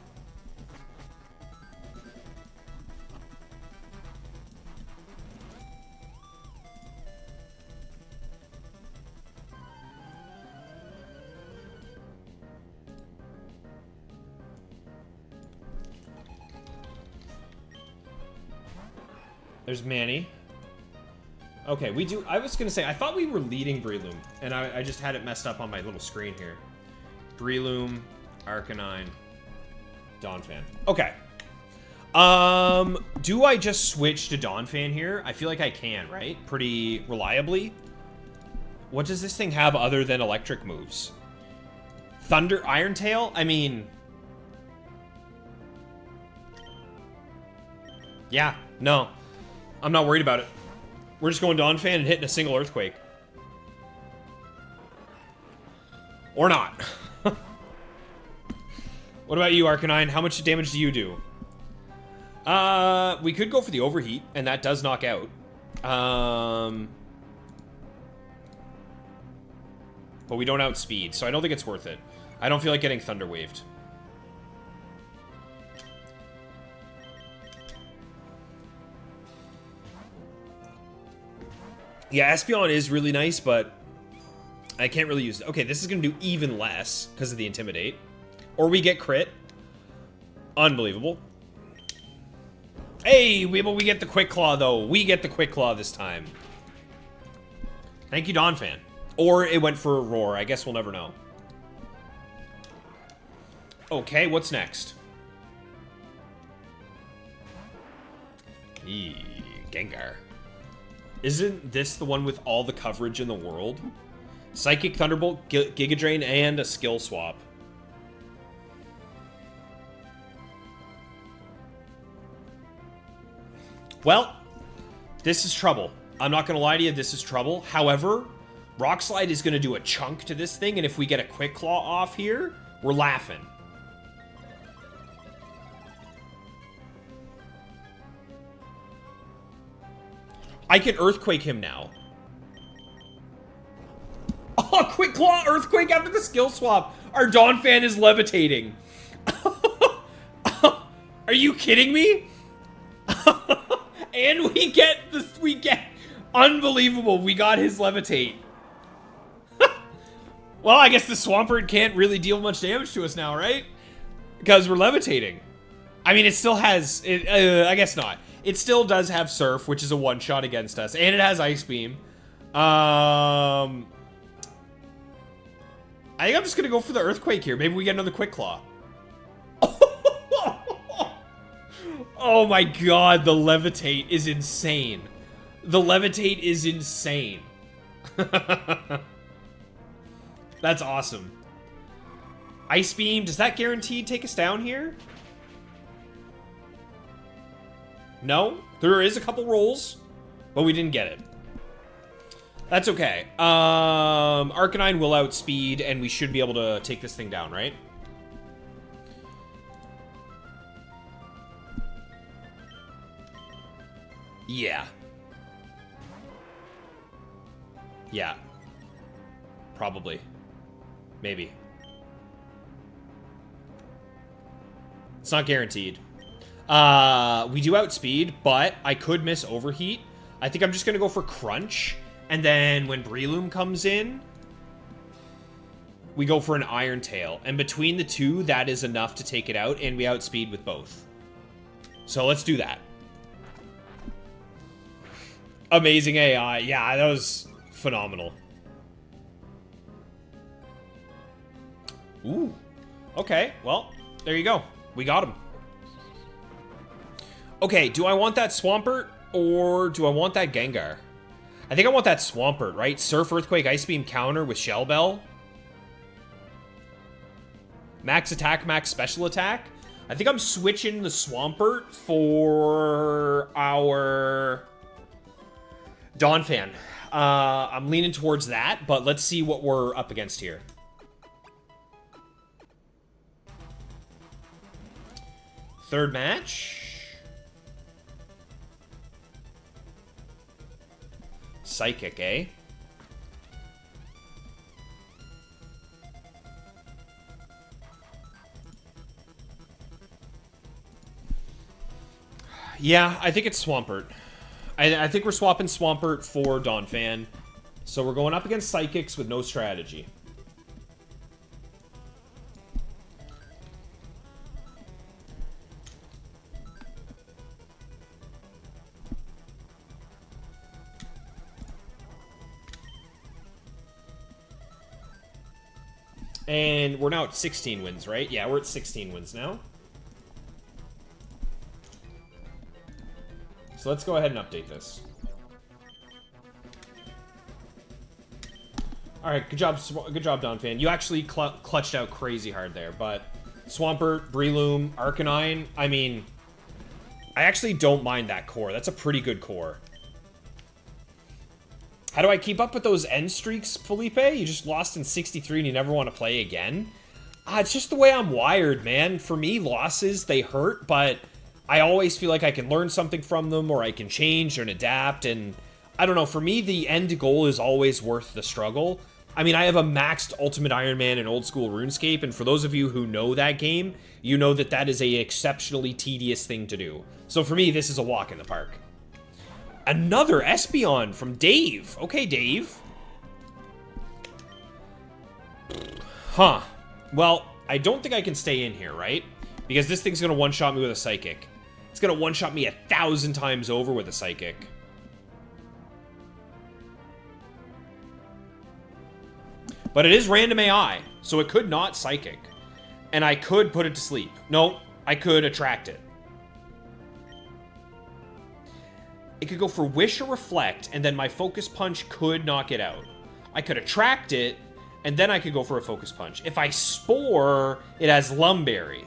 There's Manny. Okay, we do... I was going to say, I thought we were leading Breloom, and I just had it messed up on my little screen here. Breloom, Arcanine, Donphan. Okay. Do I just switch to Donphan here? I feel like I can, right? Pretty reliably. What does this thing have other than electric moves? Thunder, Iron Tail? I mean... Yeah, no. I'm not worried about it. We're just going Donphan and hitting a single Earthquake. Or not. What about you, Arcanine? How much damage do you do? We could go for the Overheat, and that does knock out. But we don't outspeed, so I don't think it's worth it. I don't feel like getting Thunder Waved. Yeah, Espeon is really nice, but I can't really use it. Okay, this is going to do even less because of the Intimidate. Or we get crit. Unbelievable. Hey, we get the Quick Claw, though. We get the Quick Claw this time. Thank you, Donphan. Or it went for a Roar. I guess we'll never know. Okay, what's next? Gengar. Isn't this the one with all the coverage in the world? Psychic Thunderbolt, Giga Drain, and a skill swap. Well, this is trouble. I'm not going to lie to you, this is trouble. However, Rock Slide is going to do a chunk to this thing, and if we get a Quick Claw off here, we're laughing. I can Earthquake him now. Oh, Quick Claw Earthquake after the skill swap. Our Donphan is levitating. Are you kidding me? And we get unbelievable. We got his levitate. Well, I guess the Swampert can't really deal much damage to us now, right? Because we're levitating. I mean, it still has, I guess not. It still does have Surf, which is a one-shot against us. And it has Ice Beam. I think I'm just going to go for the Earthquake here. Maybe we get another Quick Claw. Oh my god, the Levitate is insane. The Levitate is insane. That's awesome. Ice Beam, does that guaranteed take us down here? No, there is a couple rolls, but we didn't get it. That's okay. Arcanine will outspeed, and we should be able to take this thing down, right? Yeah. Yeah. Probably. Maybe. It's not guaranteed. We do outspeed, but I could miss Overheat. I think I'm just going to go for Crunch. And then when Breloom comes in, we go for an Iron Tail. And between the two, that is enough to take it out. And we outspeed with both. So let's do that. Amazing AI. Yeah, that was phenomenal. Ooh. Okay, well, there you go. We got him. Okay, do I want that Swampert or do I want that Gengar? I think I want that Swampert, right? Surf, Earthquake, Ice Beam counter with Shell Bell. Max attack, max special attack. I think I'm switching the Swampert for our Donphan. I'm leaning towards that, but let's see what we're up against here. Third match. Psychic, eh? Yeah, I think it's Swampert. I think we're swapping Swampert for Donphan. So we're going up against Psychics with no strategy. And we're now at 16 wins, right? Yeah, we're at 16 wins now. So let's go ahead and update this. Alright, good job, Donphan. You actually clutched out crazy hard there, but Swampert, Breloom, Arcanine, I mean, I actually don't mind that core. That's a pretty good core. How do I keep up with those end streaks, Felipe? You just lost in 63 and you never want to play again? It's just the way I'm wired, man. For me, losses, they hurt, but I always feel like I can learn something from them, or I can change and adapt, and I don't know, for me, the end goal is always worth the struggle. I mean, I have a maxed Ultimate Iron Man in Old School RuneScape, and for those of you who know that game, you know that that is an exceptionally tedious thing to do. So for me, this is a walk in the park. Another Espeon from Dave. Okay, Dave. Huh. Well, I don't think I can stay in here, right? Because this thing's gonna one-shot me with a Psychic. It's gonna one-shot me 1,000 times over with a Psychic. But it is random AI, so it could not Psychic. And I could put it to sleep. No, I could attract it. It could go for Wish or Reflect, and then my Focus Punch could knock it out. I could attract it, and then I could go for a Focus Punch. If I Spore, it has Lumberry.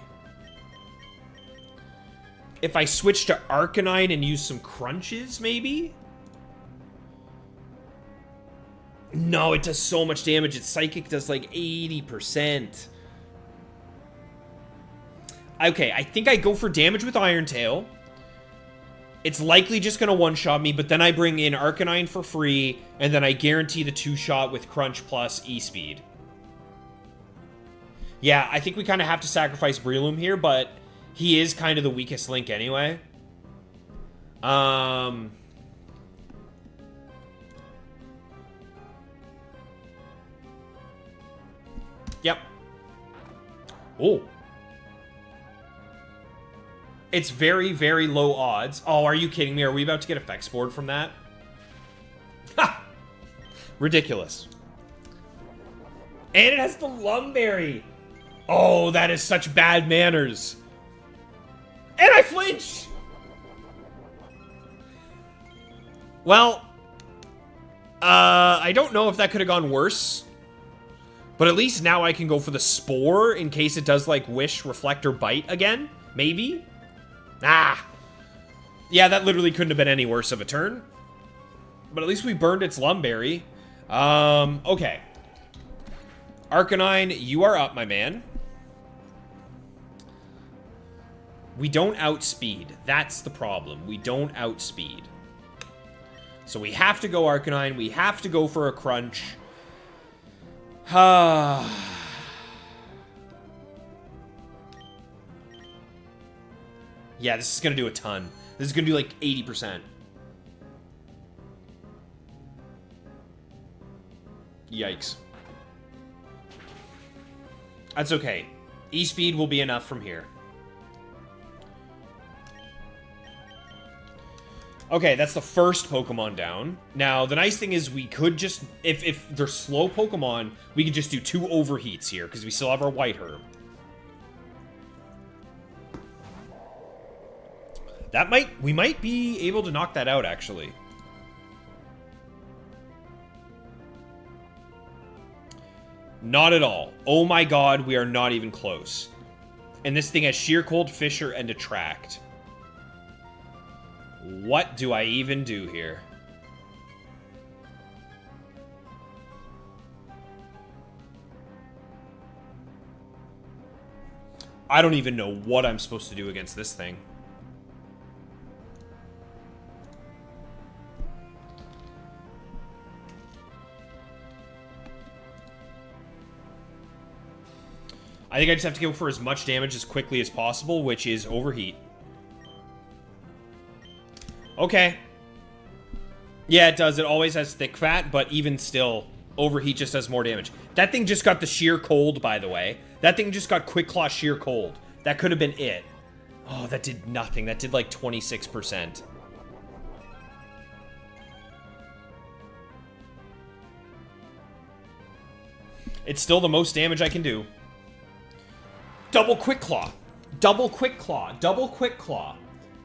If I switch to Arcanine and use some Crunches, maybe? No, it does so much damage. Its Psychic does like 80%. Okay, I think I go for damage with Iron Tail. It's likely just going to one-shot me, but then I bring in Arcanine for free, and then I guarantee the 2-shot with Crunch plus E-Speed. Yeah, I think we kind of have to sacrifice Breloom here, but he is kind of the weakest link anyway. Yep. Oh. It's very, very low odds. Oh, are you kidding me? Are we about to get effects board from that? Ha! Ridiculous. And it has the Lumberry. Oh, that is such bad manners. And I flinch! Well, I don't know if that could have gone worse. But at least now I can go for the Spore in case it does, like, Wish, Reflect, or Bite again. Maybe? Ah! Yeah, that literally couldn't have been any worse of a turn. But at least we burned its Lumberry. Okay. Arcanine, you are up, my man. We don't outspeed. That's the problem. We don't outspeed. So we have to go Arcanine. We have to go for a Crunch. Yeah, this is going to do a ton. This is going to do like 80%. Yikes. That's okay. E-Speed will be enough from here. Okay, that's the first Pokemon down. Now, the nice thing is we could just... If they're slow Pokemon, we could just do 2 overheats here, because we still have our White Herb. We might be able to knock that out, actually. Not at all. Oh my god, we are not even close. And this thing has Sheer Cold, Fissure, and Attract. What do I even do here? I don't even know what I'm supposed to do against this thing. I think I just have to go for as much damage as quickly as possible, which is Overheat. Okay. Yeah, it does. It always has Thick Fat, but even still, Overheat just does more damage. That thing just got the Sheer Cold, by the way. That thing just got Quick Claw Sheer Cold. That could have been it. Oh, that did nothing. That did like 26%. It's still the most damage I can do. Double Quick Claw. Double Quick Claw. Double Quick Claw.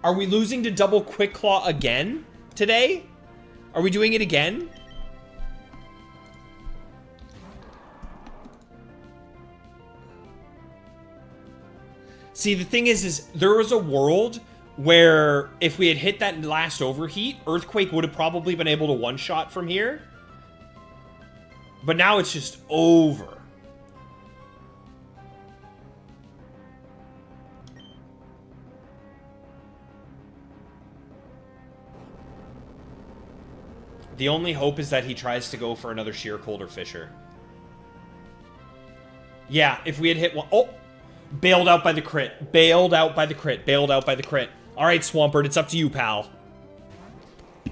Are we losing to Double Quick Claw again today? Are we doing it again? See, the thing is there was a world where if we had hit that last Overheat, Earthquake would have probably been able to one-shot from here. But now it's just over. The only hope is that he tries to go for another Sheer Cold or Fissure. Yeah, if we had hit one... Oh! Bailed out by the crit. Bailed out by the crit. Bailed out by the crit. Alright, Swampert, it's up to you, pal.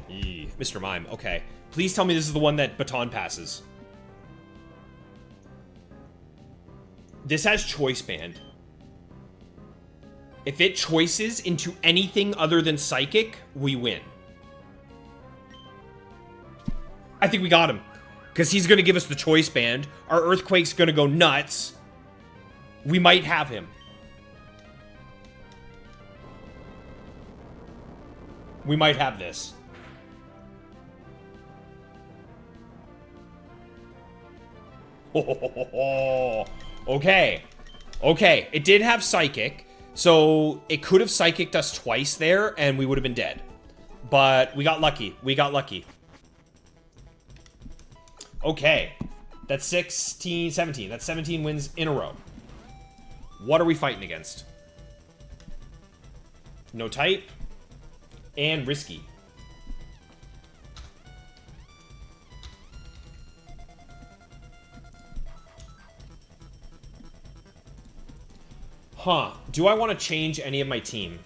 Mr. Mime, okay. Please tell me this is the one that Baton passes. This has Choice Band. If it choices into anything other than Psychic, we win. I think we got him. Because he's going to give us the Choice Band. Our Earthquake's going to go nuts. We might have him. We might have this. Okay. Okay. It did have Psychic. So it could have Psychic'd us twice there, and we would have been dead. But we got lucky. We got lucky. Okay. That's 16, 17. That's 17 wins in a row. What are we fighting against? No type. And risky. Huh. Do I want to change any of my team?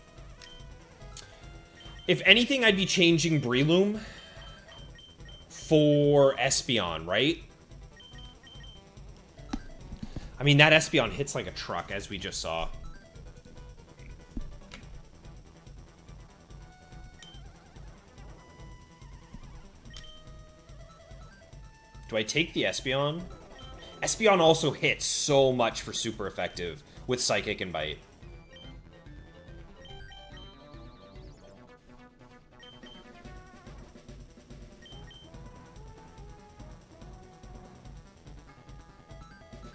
If anything, I'd be changing Breloom for Espeon, right? I mean, that Espeon hits like a truck, as we just saw. Do I take the Espeon? Espeon also hits so much for super effective with Psychic and Bite.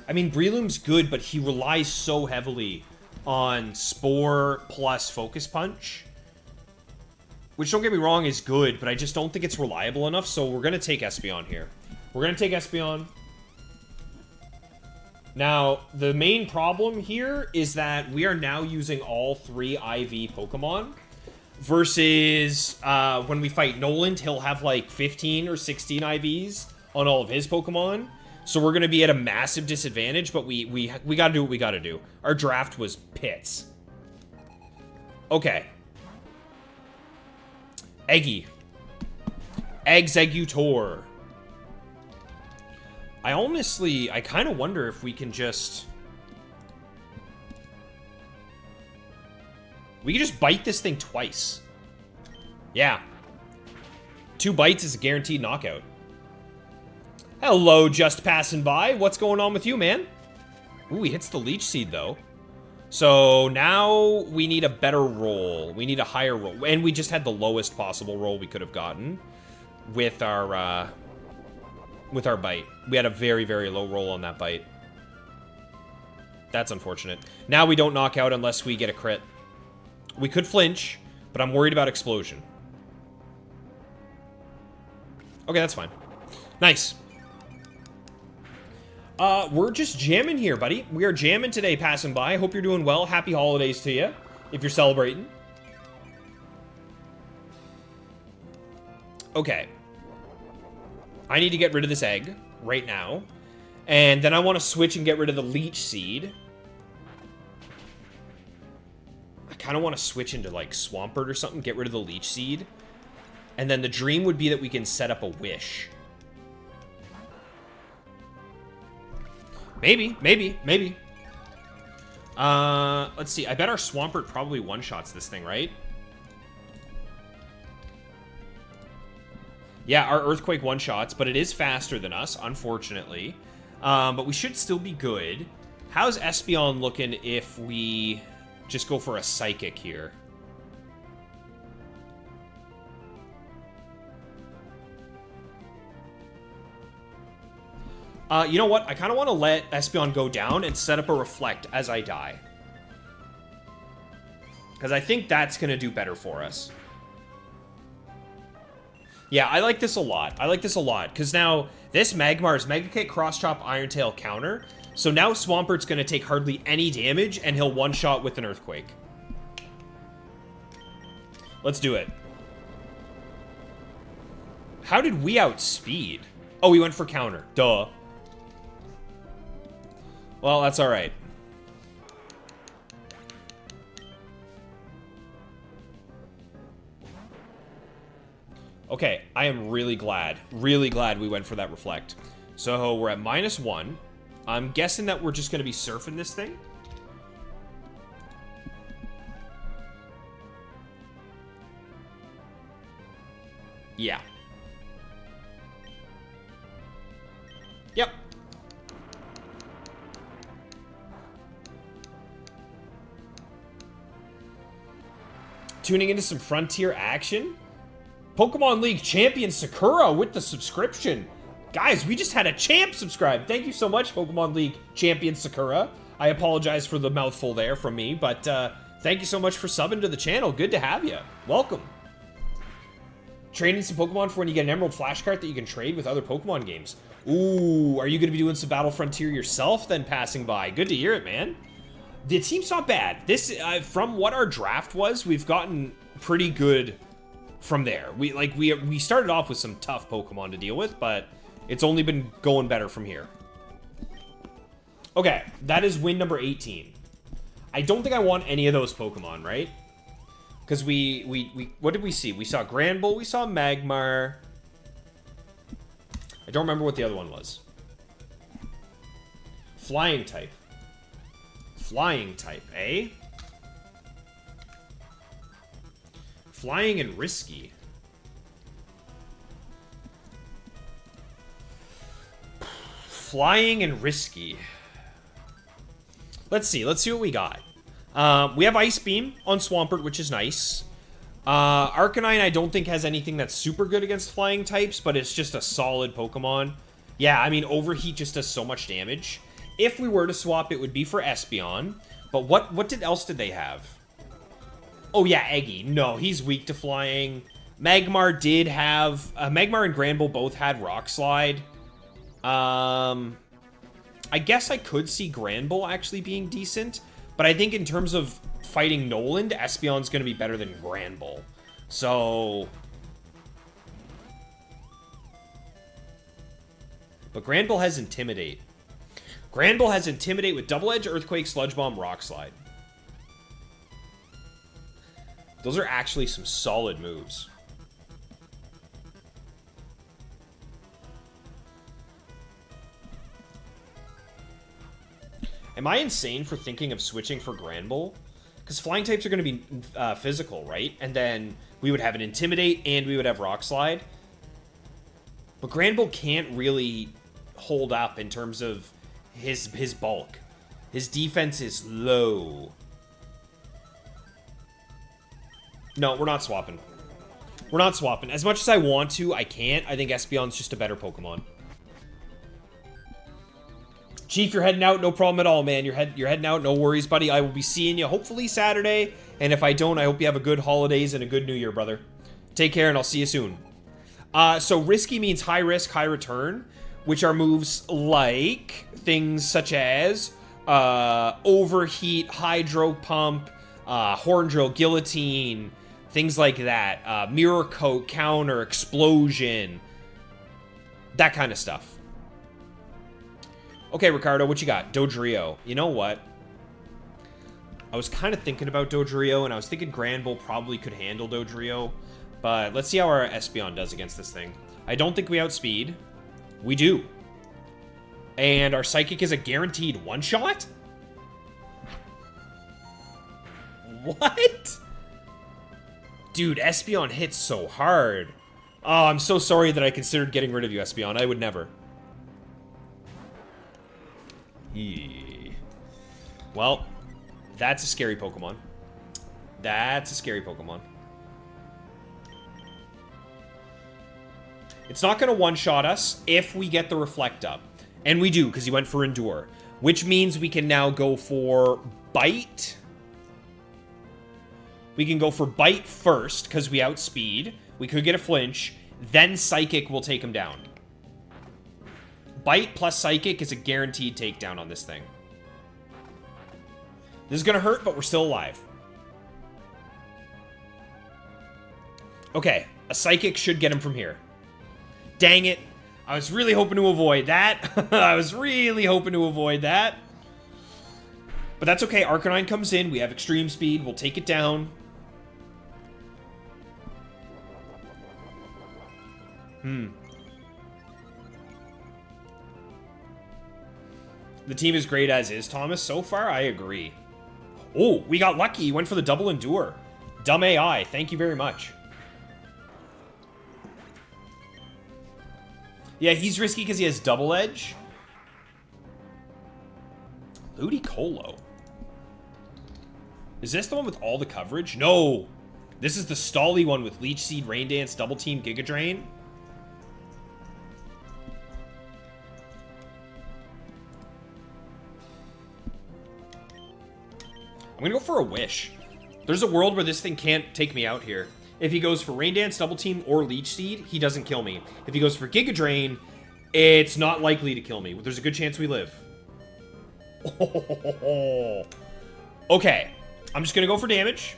I mean, Breloom's good, but he relies so heavily on Spore plus Focus Punch. Which, don't get me wrong, is good, but I just don't think it's reliable enough, so we're going to take Espeon here. We're going to take Espeon. Now, the main problem here is that we are now using all 3 IV Pokemon. Versus when we fight Noland, he'll have like 15 or 16 IVs on all of his Pokemon. So we're going to be at a massive disadvantage, but we got to do what we got to do. Our draft was pits. Okay. Eggy. Exeggutor. I kind of wonder if we can just... We can just bite this thing twice. Yeah. 2 bites is a guaranteed knockout. Hello, just passing by. What's going on with you, man? Ooh, he hits the Leech Seed, though. So now we need a better roll. We need a higher roll. And we just had the lowest possible roll we could have gotten with our bite. We had a very, very low roll on that bite. That's unfortunate. Now we don't knock out unless we get a crit. We could flinch, but I'm worried about explosion. Okay, that's fine. Nice. We're just jamming here, buddy. We are jamming today, passing by. Hope you're doing well. Happy holidays to you, if you're celebrating. Okay. I need to get rid of this egg right now. And then I want to switch and get rid of the Leech Seed. I kind of want to switch into, like, Swampert or something. Get rid of the Leech Seed. And then the dream would be that we can set up a Wish. Maybe. Let's see. I bet our Swampert probably one-shots this thing, right? Yeah, our Earthquake one-shots, but it is faster than us, unfortunately. But we should still be good. How's Espeon looking if we just go for a Psychic here? You know what? I kind of want to let Espeon go down and set up a Reflect as I die. Because I think that's going to do better for us. Yeah, I like this a lot. I like this a lot. Because now, this Magmar is Mega Kick, Cross Chop, Iron Tail, counter. So now Swampert's going to take hardly any damage, and he'll one-shot with an Earthquake. Let's do it. How did we outspeed? Oh, we went for counter. Duh. Well, that's alright. Okay, I am really glad we went for that Reflect. So we're at -1. I'm guessing that we're just going to be surfing this thing. Yeah. Yep. Tuning into some Frontier action. Pokemon League champion Sakura with the subscription. Guys, we just had a champ subscribe. Thank you so much, Pokemon League champion Sakura. I apologize for the mouthful there from me, but thank you so much for subbing to the channel. Good to have you. Welcome. Trading some Pokemon for when you get an Emerald Flash card that you can trade with other Pokemon games. Ooh, are you going to be doing some Battle Frontier yourself then passing by? Good to hear it, man. The team's not bad. This, from what our draft was, we've gotten pretty good from there. We started off with some tough Pokemon to deal with, but it's only been going better from here. Okay, that is win number 18. I don't think I want any of those Pokemon, right? Because we what did we see? We saw Granbull, we saw Magmar. I don't remember what the other one was. Flying type. Flying type, eh? Flying and risky. Flying and risky. Let's see what we got. We have Ice Beam on Swampert, which is nice. Arcanine I don't think has anything that's super good against flying types, but it's just a solid Pokemon. Yeah, I mean, Overheat just does so much damage. If we were to swap, it would be for Espeon. But what else did they have? Oh yeah, Eggy. No, he's weak to flying. Magmar did have... Magmar and Granbull both had Rock Slide. I guess I could see Granbull actually being decent. But I think in terms of fighting Noland, Espeon's going to be better than Granbull. So... But Granbull has Intimidate. Granbull has Intimidate with Double Edge, Earthquake, Sludge Bomb, Rock Slide. Those are actually some solid moves. Am I insane for thinking of switching for Granbull? Because flying types are going to be physical, right? And then we would have an Intimidate and we would have Rock Slide. But Granbull can't really hold up in terms of his bulk. His defense is low. No, we're not swapping. We're not swapping. As much as I want to, I can't. I think Espeon's just a better Pokemon. Chief, you're heading out. No problem at all, man. You're heading out. No worries, buddy. I will be seeing you hopefully Saturday. And if I don't, I hope you have a good holidays and a good New Year, brother. Take care, and I'll see you soon. So risky means high risk, high return, which are moves like things such as Overheat, Hydro Pump, Horn Drill, Guillotine, things like that. Mirror Coat, Counter, Explosion, that kind of stuff. Okay, Ricardo, what you got? Dodrio. You know what? I was kind of thinking about Dodrio, and I was thinking Granbull probably could handle Dodrio, but let's see how our Espeon does against this thing. I don't think we outspeed. We do. And our Psychic is a guaranteed one-shot? What? Dude, Espeon hits so hard. Oh, I'm so sorry that I considered getting rid of you, Espeon. I would never. Well, that's a scary Pokemon. That's a scary Pokemon. It's not going to one-shot us if we get the Reflect up. And we do, because he went for Endure. Which means we can now go for Bite. We can go for Bite first, because we outspeed. We could get a flinch. Then Psychic will take him down. Bite plus Psychic is a guaranteed takedown on this thing. This is going to hurt, but we're still alive. Okay, a Psychic should get him from here. Dang it. I was really hoping to avoid that. I was really hoping to avoid that. But that's okay. Arcanine comes in. We have extreme speed. We'll take it down. The team is great as is, Thomas. So far, I agree. Oh, we got lucky. He went for the double endure. Dumb AI. Thank you very much. Yeah, he's risky because he has double edge. Ludicolo. Is this the one with all the coverage? No. This is the stally one with Leech Seed, Rain Dance, Double Team, Giga Drain. I'm gonna go for a Wish. There's a world where this thing can't take me out here. If he goes for Rain Dance, Double Team, or Leech Seed, he doesn't kill me. If he goes for Giga Drain, it's not likely to kill me. There's a good chance we live. Okay. I'm just gonna go for damage.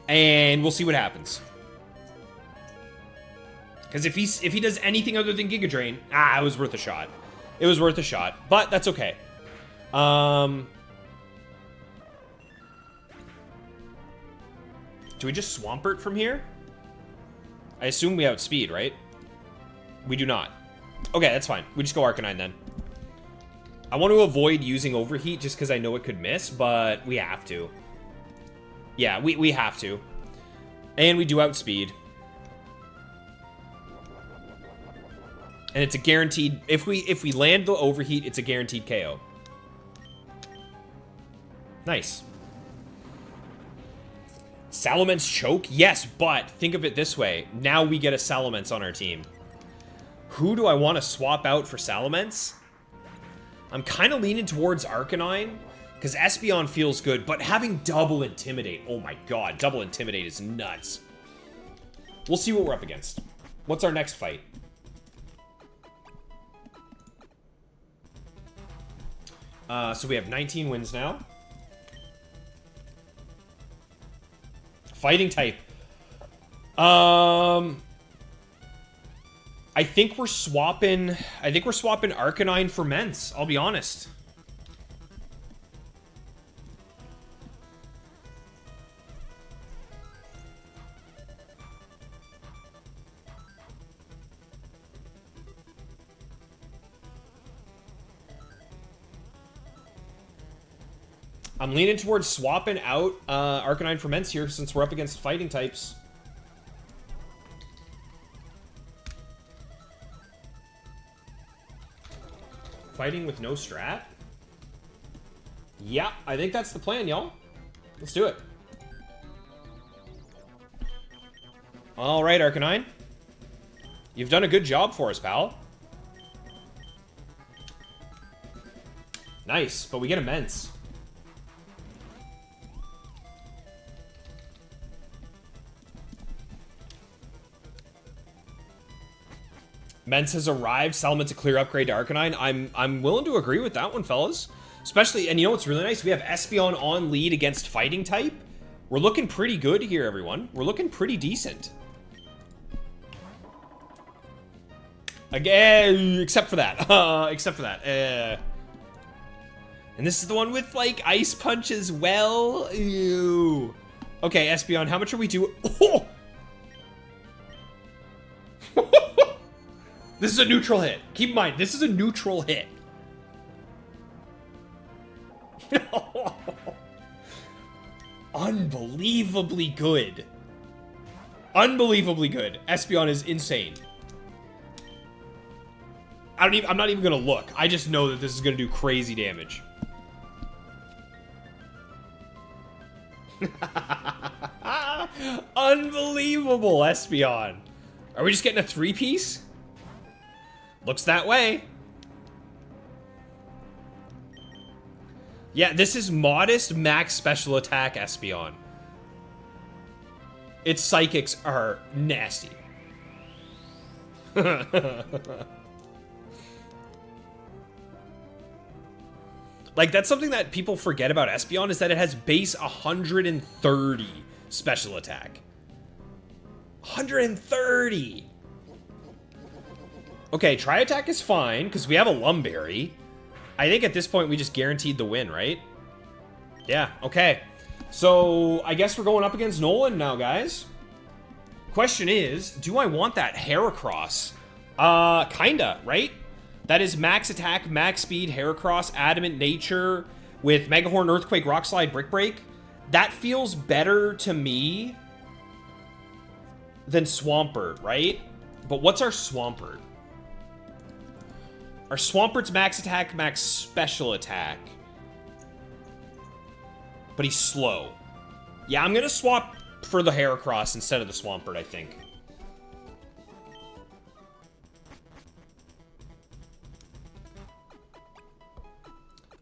And we'll see what happens. Because if he does anything other than Giga Drain, it was worth a shot. It was worth a shot. But that's okay. Do we just Swampert from here? I assume we outspeed, right? We do not. Okay, that's fine. We just go Arcanine then. I want to avoid using Overheat just because I know it could miss, but we have to. Yeah, we have to. And we do outspeed. And it's a guaranteed... If we land the Overheat, it's a guaranteed KO. Nice. Salamence choke? Yes, but think of it this way. Now we get a Salamence on our team. Who do I want to swap out for Salamence? I'm kind of leaning towards Arcanine, because Espeon feels good, but having double Intimidate, oh my god, double Intimidate is nuts. We'll see what we're up against. What's our next fight? So we have 19 wins now. Fighting type. I think we're swapping Arcanine for Mence, I'll be honest. I'm leaning towards swapping out Arcanine for Mence here since we're up against fighting types. Fighting with no strat? Yeah, I think that's the plan, y'all. Let's do it. All right, Arcanine. You've done a good job for us, pal. Nice, but we get immense. Mence has arrived. Salamence a clear upgrade to Arcanine. I'm willing to agree with that one, fellas. Especially, and you know what's really nice? We have Espeon on lead against fighting type. We're looking pretty good here, everyone. We're looking pretty decent. Again, except for that. And this is the one with, like, Ice Punch as well. Ew. Okay, Espeon, how much are we doing? Oh! This is a neutral hit. Keep in mind, this is a neutral hit. Unbelievably good. Unbelievably good. Espeon is insane. I'm not even gonna look. I just know that this is gonna do crazy damage. Unbelievable, Espeon. Are we just getting a 3-piece? Looks that way. Yeah, this is modest max special attack Espeon. Its psychics are nasty. Like, that's something that people forget about Espeon, is that it has base 130 special attack. 130! Okay, Tri-Attack is fine, because we have a Lumberry. I think at this point we just guaranteed the win, right? Yeah, okay. So, I guess we're going up against Nolan now, guys. Question is, do I want that Heracross? Kinda, right? That is max attack, max speed, Heracross, Adamant Nature with Megahorn, Earthquake, Rock Slide, Brick Break. That feels better to me than Swampert, right? But what's our Swampert? Our Swampert's max attack, max special attack. But he's slow. Yeah, I'm gonna swap for the Heracross instead of the Swampert, I think.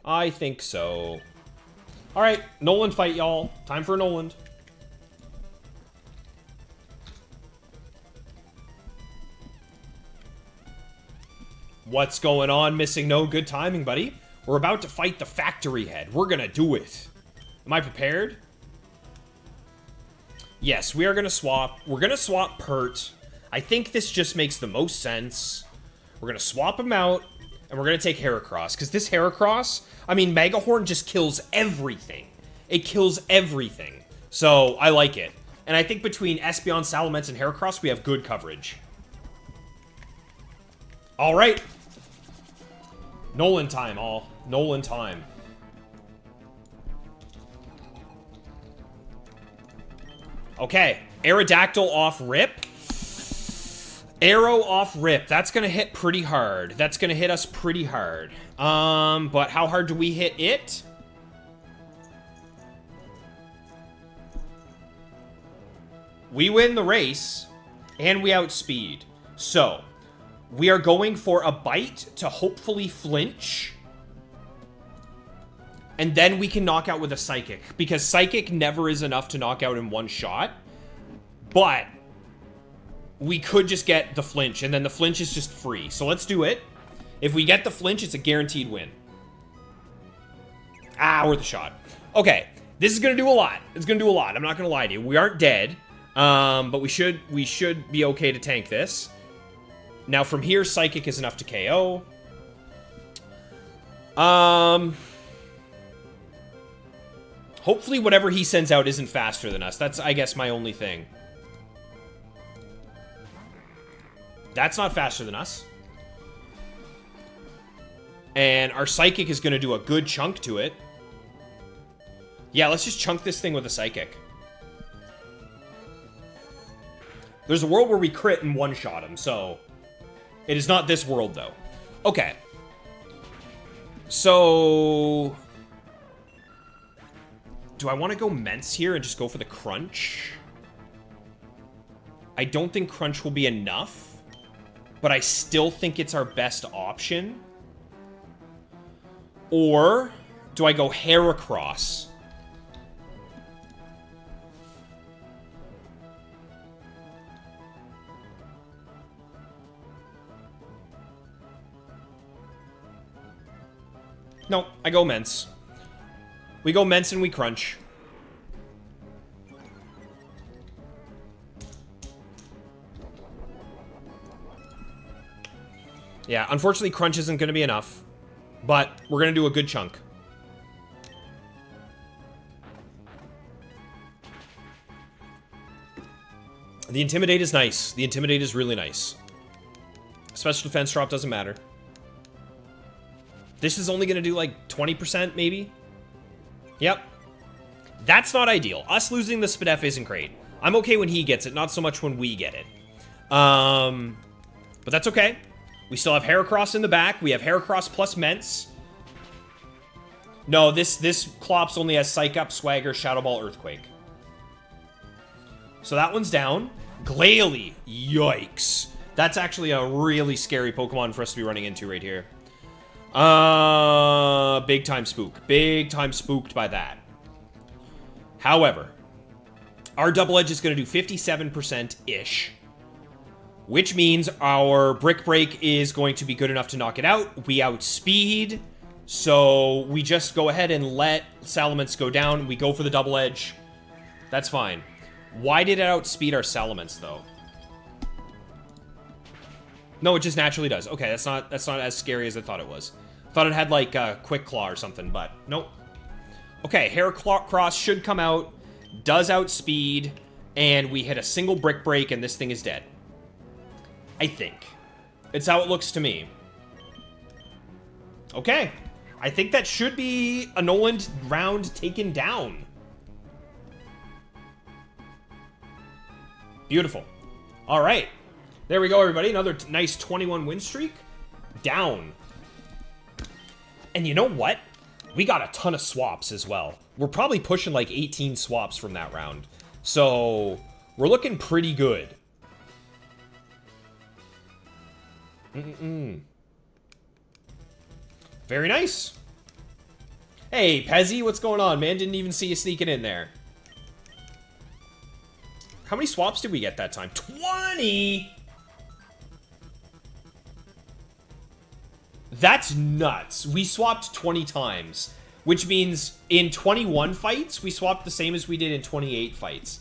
I think so. Alright, Nolan fight, y'all. Time for Nolan. What's going on, Missing No? Good timing, buddy. We're about to fight the factory head. We're gonna do it. Am I prepared? Yes, we are gonna swap. We're gonna swap Pert. I think this just makes the most sense. We're gonna swap him out, and we're gonna take Heracross. Because this Heracross, I mean, Megahorn just kills everything. It kills everything. So, I like it. And I think between Espeon, Salamence, and Heracross, we have good coverage. Alright. Nolan time, all. Nolan time. Okay. Aerodactyl off rip. Arrow off rip. That's gonna hit pretty hard. That's gonna hit us pretty hard. But how hard do we hit it? We win the race, and we outspeed. So, we are going for a bite to hopefully flinch. And then we can knock out with a Psychic. Because Psychic never is enough to knock out in one shot. But we could just get the flinch, and then the flinch is just free. So let's do it. If we get the flinch, it's a guaranteed win. Ah, worth a shot. Okay, this is gonna do a lot. It's gonna do a lot. I'm not gonna lie to you. We aren't dead, but we should be okay to tank this. Now from here, Psychic is enough to KO. Hopefully whatever he sends out isn't faster than us. That's, I guess, my only thing. That's not faster than us. And our Psychic is going to do a good chunk to it. Yeah, let's just chunk this thing with a Psychic. There's a world where we crit and one-shot him, so... It is not this world, though. Okay. So... Do I want to go Mence here and just go for the Crunch? I don't think Crunch will be enough, but I still think it's our best option. Or do I go Heracross? No, I go Mence. We go Mence and we Crunch. Yeah, unfortunately Crunch isn't going to be enough. But we're going to do a good chunk. The Intimidate is nice. The Intimidate is really nice. Special defense drop doesn't matter. This is only going to do like 20% maybe. Yep. That's not ideal. Us losing the Spadef isn't great. I'm okay when he gets it, not so much when we get it. But that's okay. We still have Heracross in the back. We have Heracross plus Mence. No, this Clops only has Psych Up, Swagger, Shadow Ball, Earthquake. So that one's down. Glalie. Yikes. That's actually a really scary Pokemon for us to be running into right here. Big time spook. Big time spooked by that. However, our Double Edge is going to do 57%-ish. Which means our Brick Break is going to be good enough to knock it out. We outspeed. So we just go ahead and let Salamence go down. We go for the Double Edge. That's fine. Why did it outspeed our Salamence, though? No, it just naturally does. Okay, that's not as scary as I thought it was. I thought it had, like, a Quick Claw or something, but nope. Okay, Heracross should come out, does outspeed, and we hit a single Brick Break, and this thing is dead. I think. It's how it looks to me. Okay. I think that should be a Noland round taken down. Beautiful. All right. There we go, everybody. Another nice 21 win streak. Down. And you know what? We got a ton of swaps as well. We're probably pushing like 18 swaps from that round. So, we're looking pretty good. Very nice. Hey, Pezzy, what's going on, man? Didn't even see you sneaking in there. How many swaps did we get that time? 20! That's nuts. We swapped 20 times, which means in 21 fights, we swapped the same as we did in 28 fights.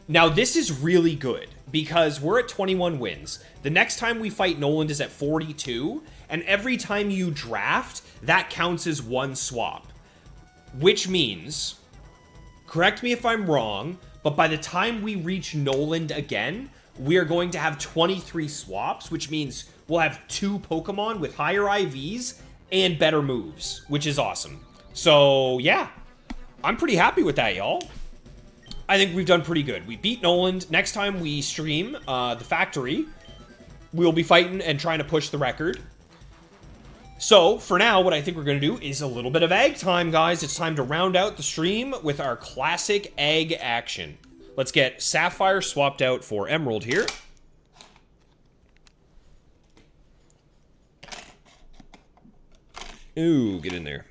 Now, this is really good because we're at 21 wins. The next time we fight Noland is at 42, and every time you draft, that counts as one swap. Which means, correct me if I'm wrong, but by the time we reach Noland again, we are going to have 23 swaps, which means we'll have 2 Pokemon with higher IVs and better moves, which is awesome. So, yeah, I'm pretty happy with that, y'all. I think we've done pretty good. We beat Noland. Next time we stream the factory, we'll be fighting and trying to push the record. So, for now, what I think we're going to do is a little bit of egg time, guys. It's time to round out the stream with our classic egg action. Let's get Sapphire swapped out for Emerald here. Ooh, get in there.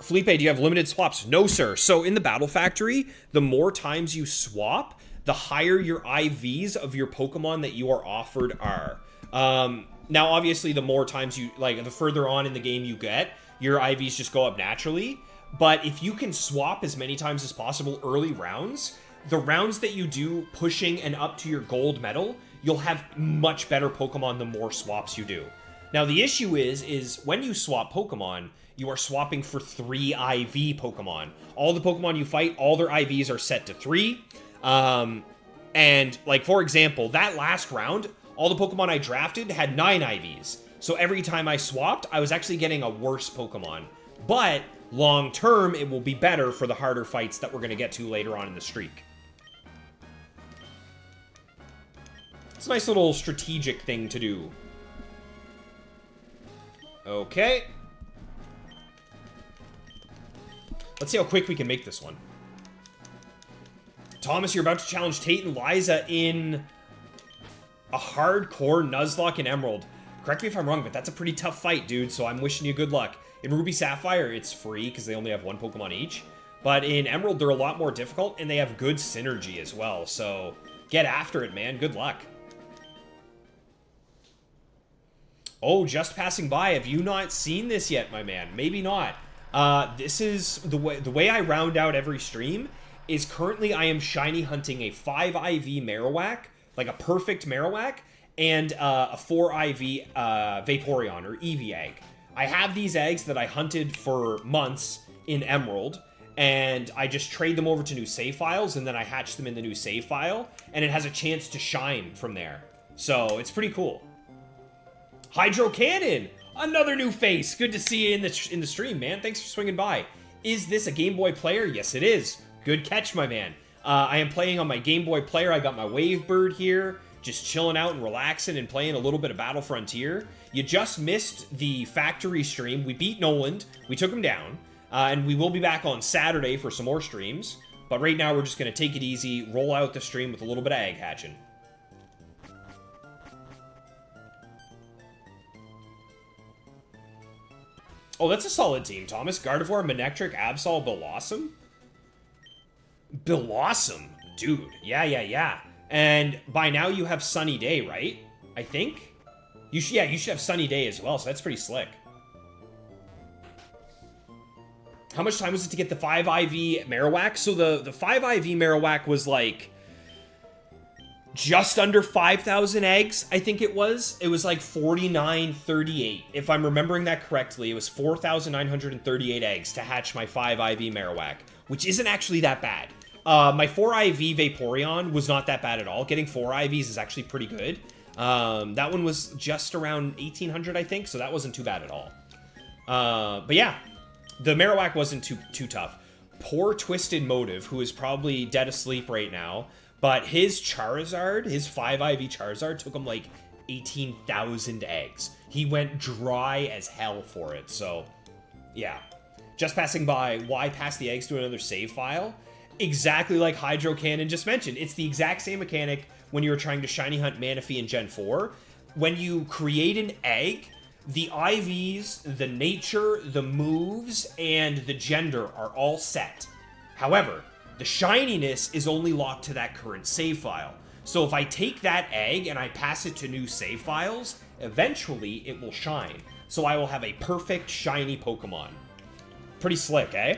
Felipe, do you have limited swaps? No, sir. So in the Battle Factory, the more times you swap, the higher your IVs of your Pokemon that you are offered are. Now, obviously, the more times you, like, the further on in the game you get, your IVs just go up naturally. But if you can swap as many times as possible early rounds, the rounds that you do pushing and up to your gold medal, you'll have much better Pokemon the more swaps you do. Now, the issue is when you swap Pokemon, you are swapping for 3 IV Pokemon. All the Pokemon you fight, all their IVs are set to 3. And, like, for example, that last round, all the Pokemon I drafted had 9 IVs. So every time I swapped, I was actually getting a worse Pokemon. But long term, it will be better for the harder fights that we're going to get to later on in the streak. It's a nice little strategic thing to do. Okay. Let's see how quick we can make this one. Thomas, you're about to challenge Tate and Liza in a hardcore Nuzlocke and Emerald. Correct me if I'm wrong, but that's a pretty tough fight, dude, so I'm wishing you good luck. In Ruby Sapphire, it's free because they only have 1 Pokemon each. But in Emerald, they're a lot more difficult, and they have good synergy as well. So get after it, man. Good luck. Oh, just passing by. Have you not seen this yet, my man? Maybe not. This is the way I round out every stream is currently I am shiny hunting a 5 IV Marowak, like a perfect Marowak, and a 4 IV Vaporeon or Eevee egg. I have these eggs that I hunted for months in Emerald, and I just trade them over to new save files, and then I hatch them in the new save file, and it has a chance to shine from there. So it's pretty cool. Hydro Cannon! Another new face! Good to see you in the stream, man. Thanks for swinging by. Is this a Game Boy player? Yes, it is. Good catch, my man. I am playing on my Game Boy player. I got my Wave Bird here, just chilling out and relaxing and playing a little bit of Battle Frontier. You just missed the factory stream. We beat Noland. We took him down. And we will be back on Saturday for some more streams. But right now, we're just going to take it easy, roll out the stream with a little bit of egg hatching. Oh, that's a solid team, Thomas. Gardevoir, Manectric, Absol, Bellossom? Bellossom? Dude, yeah. And by now you have Sunny Day, right? I think? You should have Sunny Day as well, so that's pretty slick. How much time was it to get the 5 IV Marowak? So the 5 IV Marowak was like just under 5,000 eggs, I think it was. It was like 4938. If I'm remembering that correctly, it was 4,938 eggs to hatch my 5 IV Marowak, which isn't actually that bad. My 4 IV Vaporeon was not that bad at all. Getting 4 IVs is actually pretty good. That one was just around 1800, I think, so that wasn't too bad at all. But yeah, the Marowak wasn't too tough. Poor Twisted Motive, who is probably dead asleep right now, but his Charizard, his 5 IV Charizard, took him like 18,000 eggs. He went dry as hell for it, so yeah. Just passing by, why pass the eggs to another save file? Exactly like Hydro Cannon just mentioned. It's the exact same mechanic when you were trying to Shiny Hunt Manaphy in Gen 4. When you create an egg, the IVs, the nature, the moves, and the gender are all set. However, the shininess is only locked to that current save file. So if I take that egg and I pass it to new save files, eventually it will shine. So I will have a perfect shiny Pokemon. Pretty slick, eh?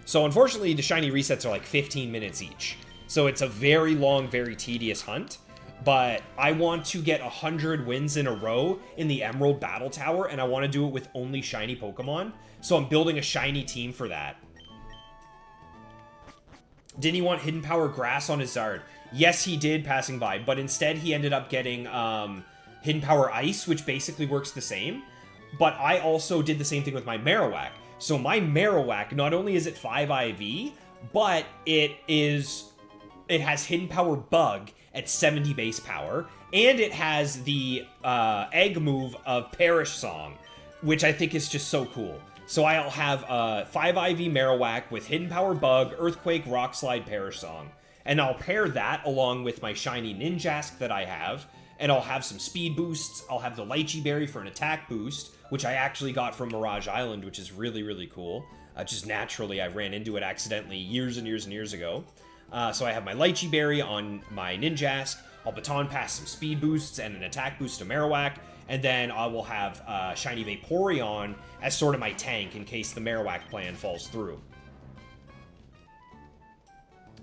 So unfortunately, the shiny resets are like 15 minutes each. So it's a very long, very tedious hunt. But I want to get 100 wins in a row in the Emerald Battle Tower, and I want to do it with only shiny Pokemon. So I'm building a shiny team for that. Didn't he want Hidden Power Grass on his Zard? Yes, he did, passing by. But instead, he ended up getting Hidden Power Ice, which basically works the same. But I also did the same thing with my Marowak. So my Marowak, not only is it 5 IV, but it has Hidden Power Bug at 70 base power, and it has the egg move of Perish Song, which I think is just so cool. So I'll have 5 IV Marowak with Hidden Power Bug, Earthquake, Rock Slide, Perish Song. And I'll pair that along with my shiny Ninjask that I have, and I'll have some speed boosts. I'll have the Lychee Berry for an attack boost, which I actually got from Mirage Island, which is really, really cool. Just naturally, I ran into it accidentally years and years and years ago. So I have my Lychee Berry on my Ninjask. I'll Baton Pass some speed boosts and an attack boost to Marowak. And then I will have Shiny Vaporeon as sort of my tank in case the Marowak plan falls through.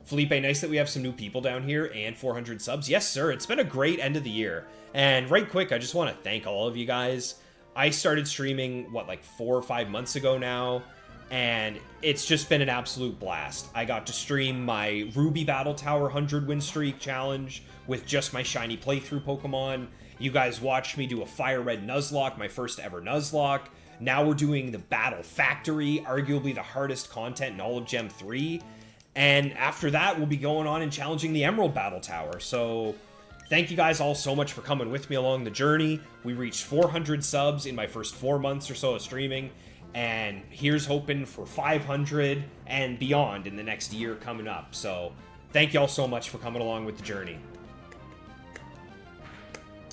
Felipe, nice that we have some new people down here and 400 subs. Yes, sir. It's been a great end of the year. And right quick, I just want to thank all of you guys. I started streaming, like 4 or 5 months ago now. And it's just been an absolute blast. I got to stream my Ruby Battle Tower 100 win streak challenge with just my shiny playthrough Pokemon. You guys watched me do a Fire Red Nuzlocke, my first ever Nuzlocke. Now we're doing the Battle Factory, arguably the hardest content in all of Gen 3. And after that, we'll be going on and challenging the Emerald Battle Tower. So thank you guys all so much for coming with me along the journey. We reached 400 subs in my first 4 months or so of streaming. And here's hoping for 500 and beyond in the next year coming up. So thank y'all so much for coming along with the journey.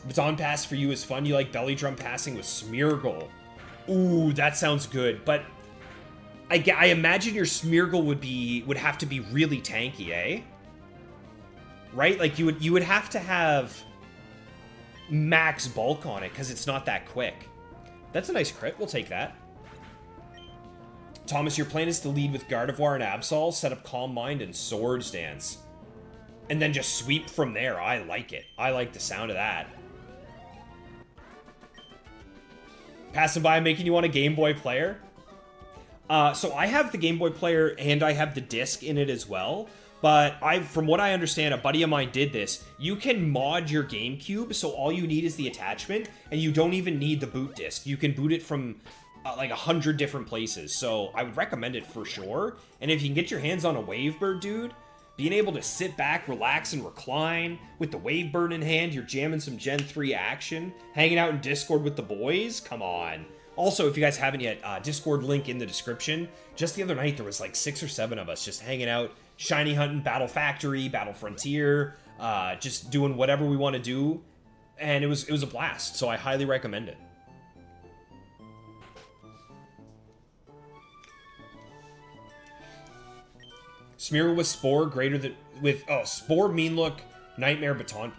Baton Pass for you is fun. You like belly drum passing with Smeargle. Ooh, that sounds good. But I imagine your Smeargle would have to be really tanky, eh? Right? Like you would have to have max bulk on it because it's not that quick. That's a nice crit. We'll take that. Thomas, your plan is to lead with Gardevoir and Absol, set up Calm Mind and Swords Dance. And then just sweep from there. I like it. I like the sound of that. Passing by, making you want a Game Boy player? So I have the Game Boy player and I have the disc in it as well. But from what I understand, a buddy of mine did this. You can mod your GameCube, so all you need is the attachment, and you don't even need the boot disc. You can boot it from like 100 different places, so I would recommend it for sure. And if you can get your hands on a Wavebird, dude, being able to sit back, relax, and recline with the Wavebird in hand, you're jamming some Gen 3 action, hanging out in Discord with the boys, come on. Also, if you guys haven't yet, Discord link in the description. Just the other night, there was like 6 or 7 of us just hanging out, shiny hunting, Battle Factory, Battle Frontier, just doing whatever we want to do, and it was a blast, so I highly recommend it. Smeargle with Spore greater than Spore, Mean Look, Nightmare, Baton.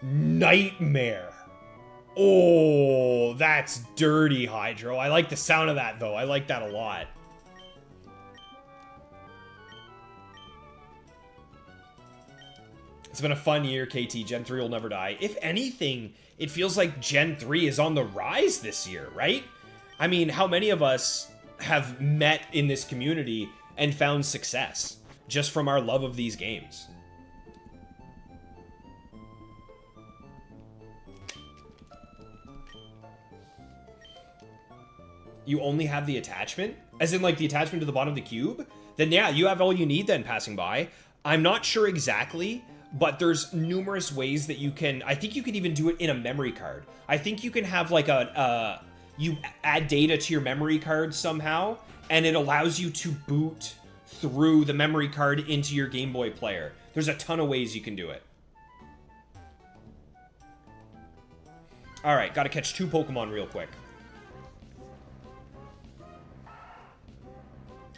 Nightmare. Oh, that's dirty, Hydro. I like the sound of that, though. I like that a lot. It's been a fun year, KT. Gen 3 will never die. If anything, it feels like Gen 3 is on the rise this year, right? I mean, how many of us have met in this community and found success just from our love of these games. You only have the attachment? As in, like, the attachment to the bottom of the cube? Then, yeah, you have all you need then, passing by. I'm not sure exactly, but there's numerous ways that you can... I think you can even do it in a memory card. I think you can have, like, you add data to your memory card somehow, and it allows you to boot through the memory card into your Game Boy player. There's a ton of ways you can do it. Alright, gotta catch 2 Pokemon real quick.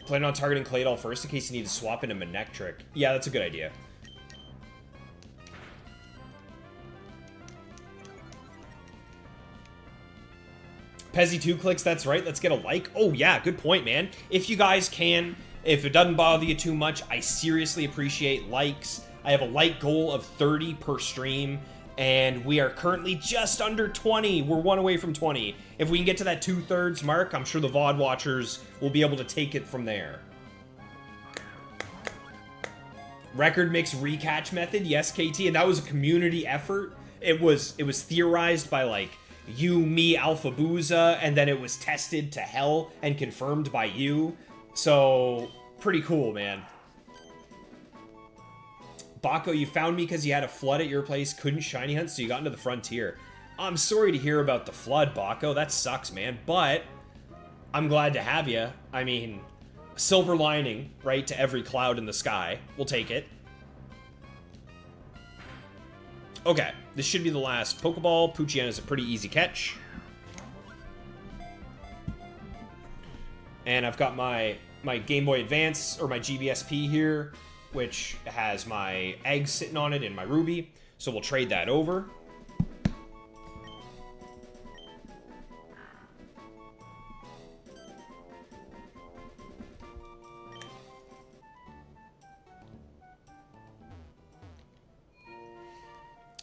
Plan on targeting Claydol first in case you need to swap into Manectric. Yeah, that's a good idea. Pezzy 2 clicks, that's right. Let's get a like. Oh, yeah, good point, man. If you guys can, if it doesn't bother you too much, I seriously appreciate likes. I have a like goal of 30 per stream, and we are currently just under 20. We're 1 away from 20. If we can get to that 2/3 mark, I'm sure the VOD watchers will be able to take it from there. Record mix recatch method, yes, KT, and that was a community effort. It was theorized by, like, you, me, Alpha Booza, and then it was tested to hell and confirmed by you. So, pretty cool, man. Bako, you found me because you had a flood at your place, couldn't shiny hunt, so you got into the frontier. I'm sorry to hear about the flood, Bako. That sucks, man. But I'm glad to have you. I mean, silver lining, right, to every cloud in the sky. We'll take it. Okay, this should be the last Pokeball. Poochyena is a pretty easy catch. And I've got my Game Boy Advance, or my GBSP here, which has my egg sitting on it and my Ruby. So we'll trade that over.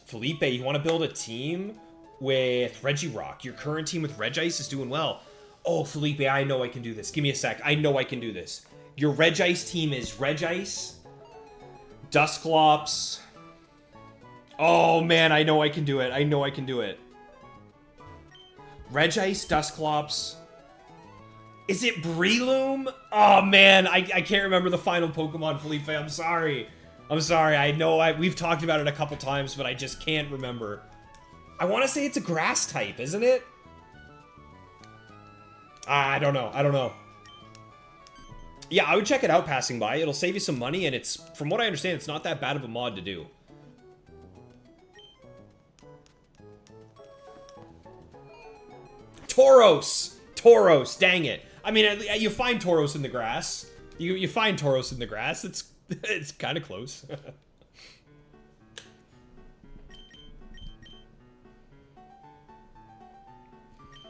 Felipe, you want to build a team with Regirock. Your current team with Regice is doing well. Oh, Felipe, I know I can do this. Give me a sec. I know I can do this. Your Regice team is Regice, Dusclops. Oh, man, I know I can do it. I know I can do it. Regice, Dusclops. Is it Breloom? Oh, man, I can't remember the final Pokemon, Felipe. I'm sorry. I'm sorry. I know we've talked about it a couple times, but I just can't remember. I want to say it's a grass type, isn't it? I don't know. I don't know. Yeah, I would check it out passing by. It'll save you some money, and it's, from what I understand, it's not that bad of a mod to do. Tauros! Tauros, dang it. I mean, you find Tauros in the grass. You find Tauros in the grass. It's kind of close.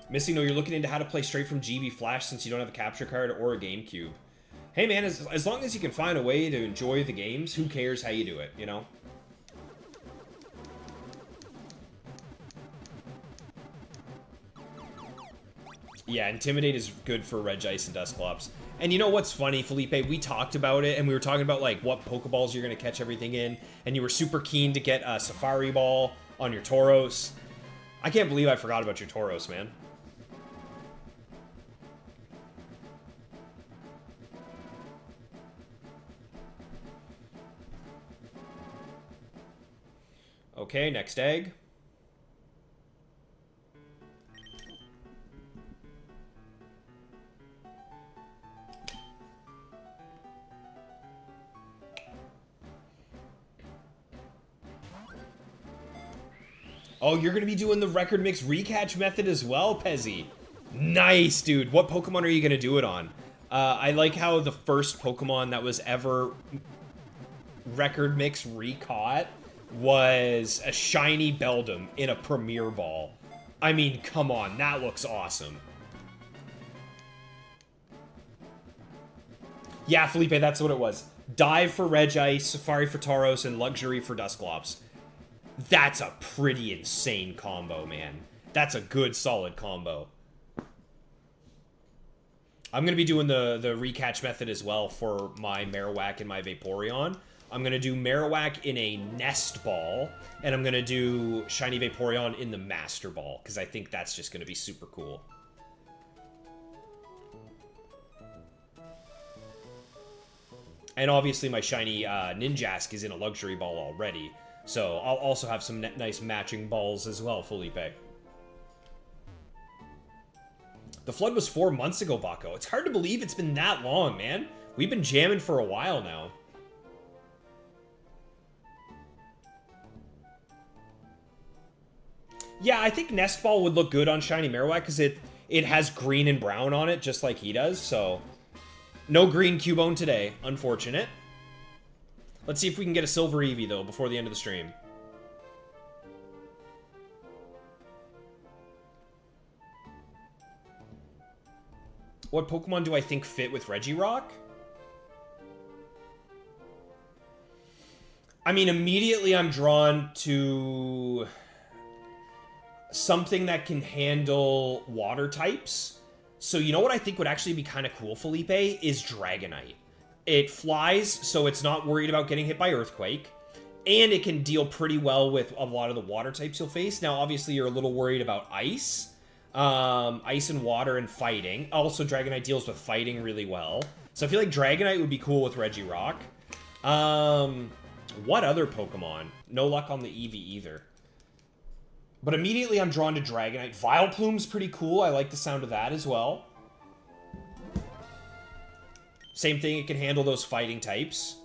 Missing, no, you're looking into how to play straight from GB Flash since you don't have a capture card or a GameCube. Hey man, as long as you can find a way to enjoy the games, who cares how you do it, you know? Yeah, Intimidate is good for Regice and Dusclops. And you know what's funny, Felipe? We talked about it, and we were talking about, like, what Pokeballs you're going to catch everything in, and you were super keen to get a Safari Ball on your Tauros. I can't believe I forgot about your Tauros, man. Okay, next egg. Oh, you're going to be doing the record mix recatch method as well, Pezzy. Nice, dude. What Pokemon are you going to do it on? I like how the first Pokemon that was ever record mix recaught was a shiny Beldum in a Premier Ball. I mean, come on. That looks awesome. Yeah, Felipe, that's what it was. Dive for Regice, Safari for Tauros, and Luxury for Dusclops. That's a pretty insane combo, man. That's a good, solid combo. I'm going to be doing the recatch method as well for my Marowak and my Vaporeon. I'm going to do Marowak in a Nest Ball, and I'm going to do Shiny Vaporeon in the Master Ball, because I think that's just going to be super cool. And obviously my shiny Ninjask is in a luxury ball already. So I'll also have some nice matching balls as well, Felipe. The flood was 4 months ago, Baco. It's hard to believe it's been that long, man. We've been jamming for a while now. Yeah, I think Nest Ball would look good on shiny Marowak because it has green and brown on it, just like he does, so... No green Cubone today, unfortunate. Let's see if we can get a Silver Eevee, though, before the end of the stream. What Pokemon do I think fit with Regirock? I mean, immediately I'm drawn to something that can handle water types. So you know what I think would actually be kind of cool, Felipe, is Dragonite. It flies, so it's not worried about getting hit by Earthquake. And it can deal pretty well with a lot of the water types you'll face. Now, obviously, you're a little worried about Ice. Ice and Water and Fighting. Also, Dragonite deals with Fighting really well. So I feel like Dragonite would be cool with Regirock. What other Pokemon? No luck on the Eevee either. But immediately I'm drawn to Dragonite. Vileplume's pretty cool. I like the sound of that as well. Same thing, it can handle those fighting types.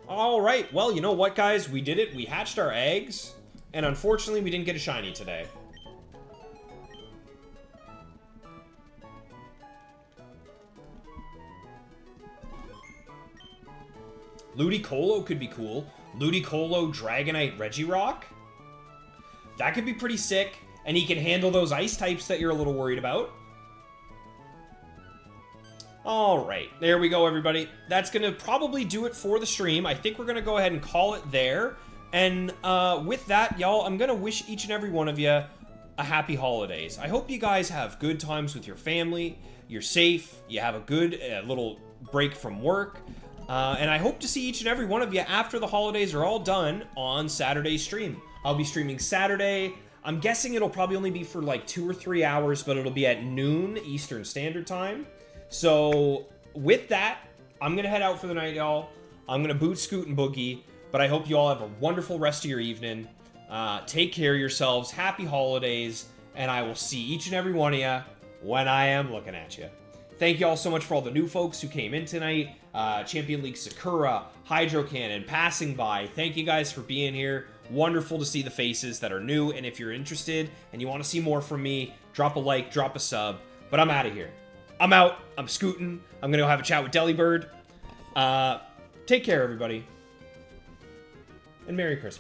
Alright, well, you know what, guys? We did it. We hatched our eggs. And unfortunately, we didn't get a shiny today. Ludicolo could be cool. Ludicolo, Dragonite, Regirock. That could be pretty sick. And he can handle those ice types that you're a little worried about. Alright, there we go, everybody. That's going to probably do it for the stream. I think we're going to go ahead and call it there. And with that, y'all, I'm going to wish each and every one of you a happy holidays. I hope you guys have good times with your family. You're safe. You have a good little break from work. And I hope to see each and every one of you after the holidays are all done on Saturday's stream. I'll be streaming Saturday. I'm guessing it'll probably only be for like 2 or 3 hours, but it'll be at noon Eastern Standard Time. So with that, I'm going to head out for the night, y'all. I'm going to boot, scoot, and boogie. But I hope you all have a wonderful rest of your evening. Take care of yourselves. Happy holidays. And I will see each and every one of you when I am looking at you. Thank you all so much for all the new folks who came in tonight. Champion League Sakura, Hydro Cannon, Passing By. Thank you guys for being here. Wonderful to see the faces that are new. And if you're interested and you want to see more from me, drop a like, drop a sub. But I'm out of here. I'm out. I'm scooting. I'm going to go have a chat with Delibird. Take care, everybody. And Merry Christmas.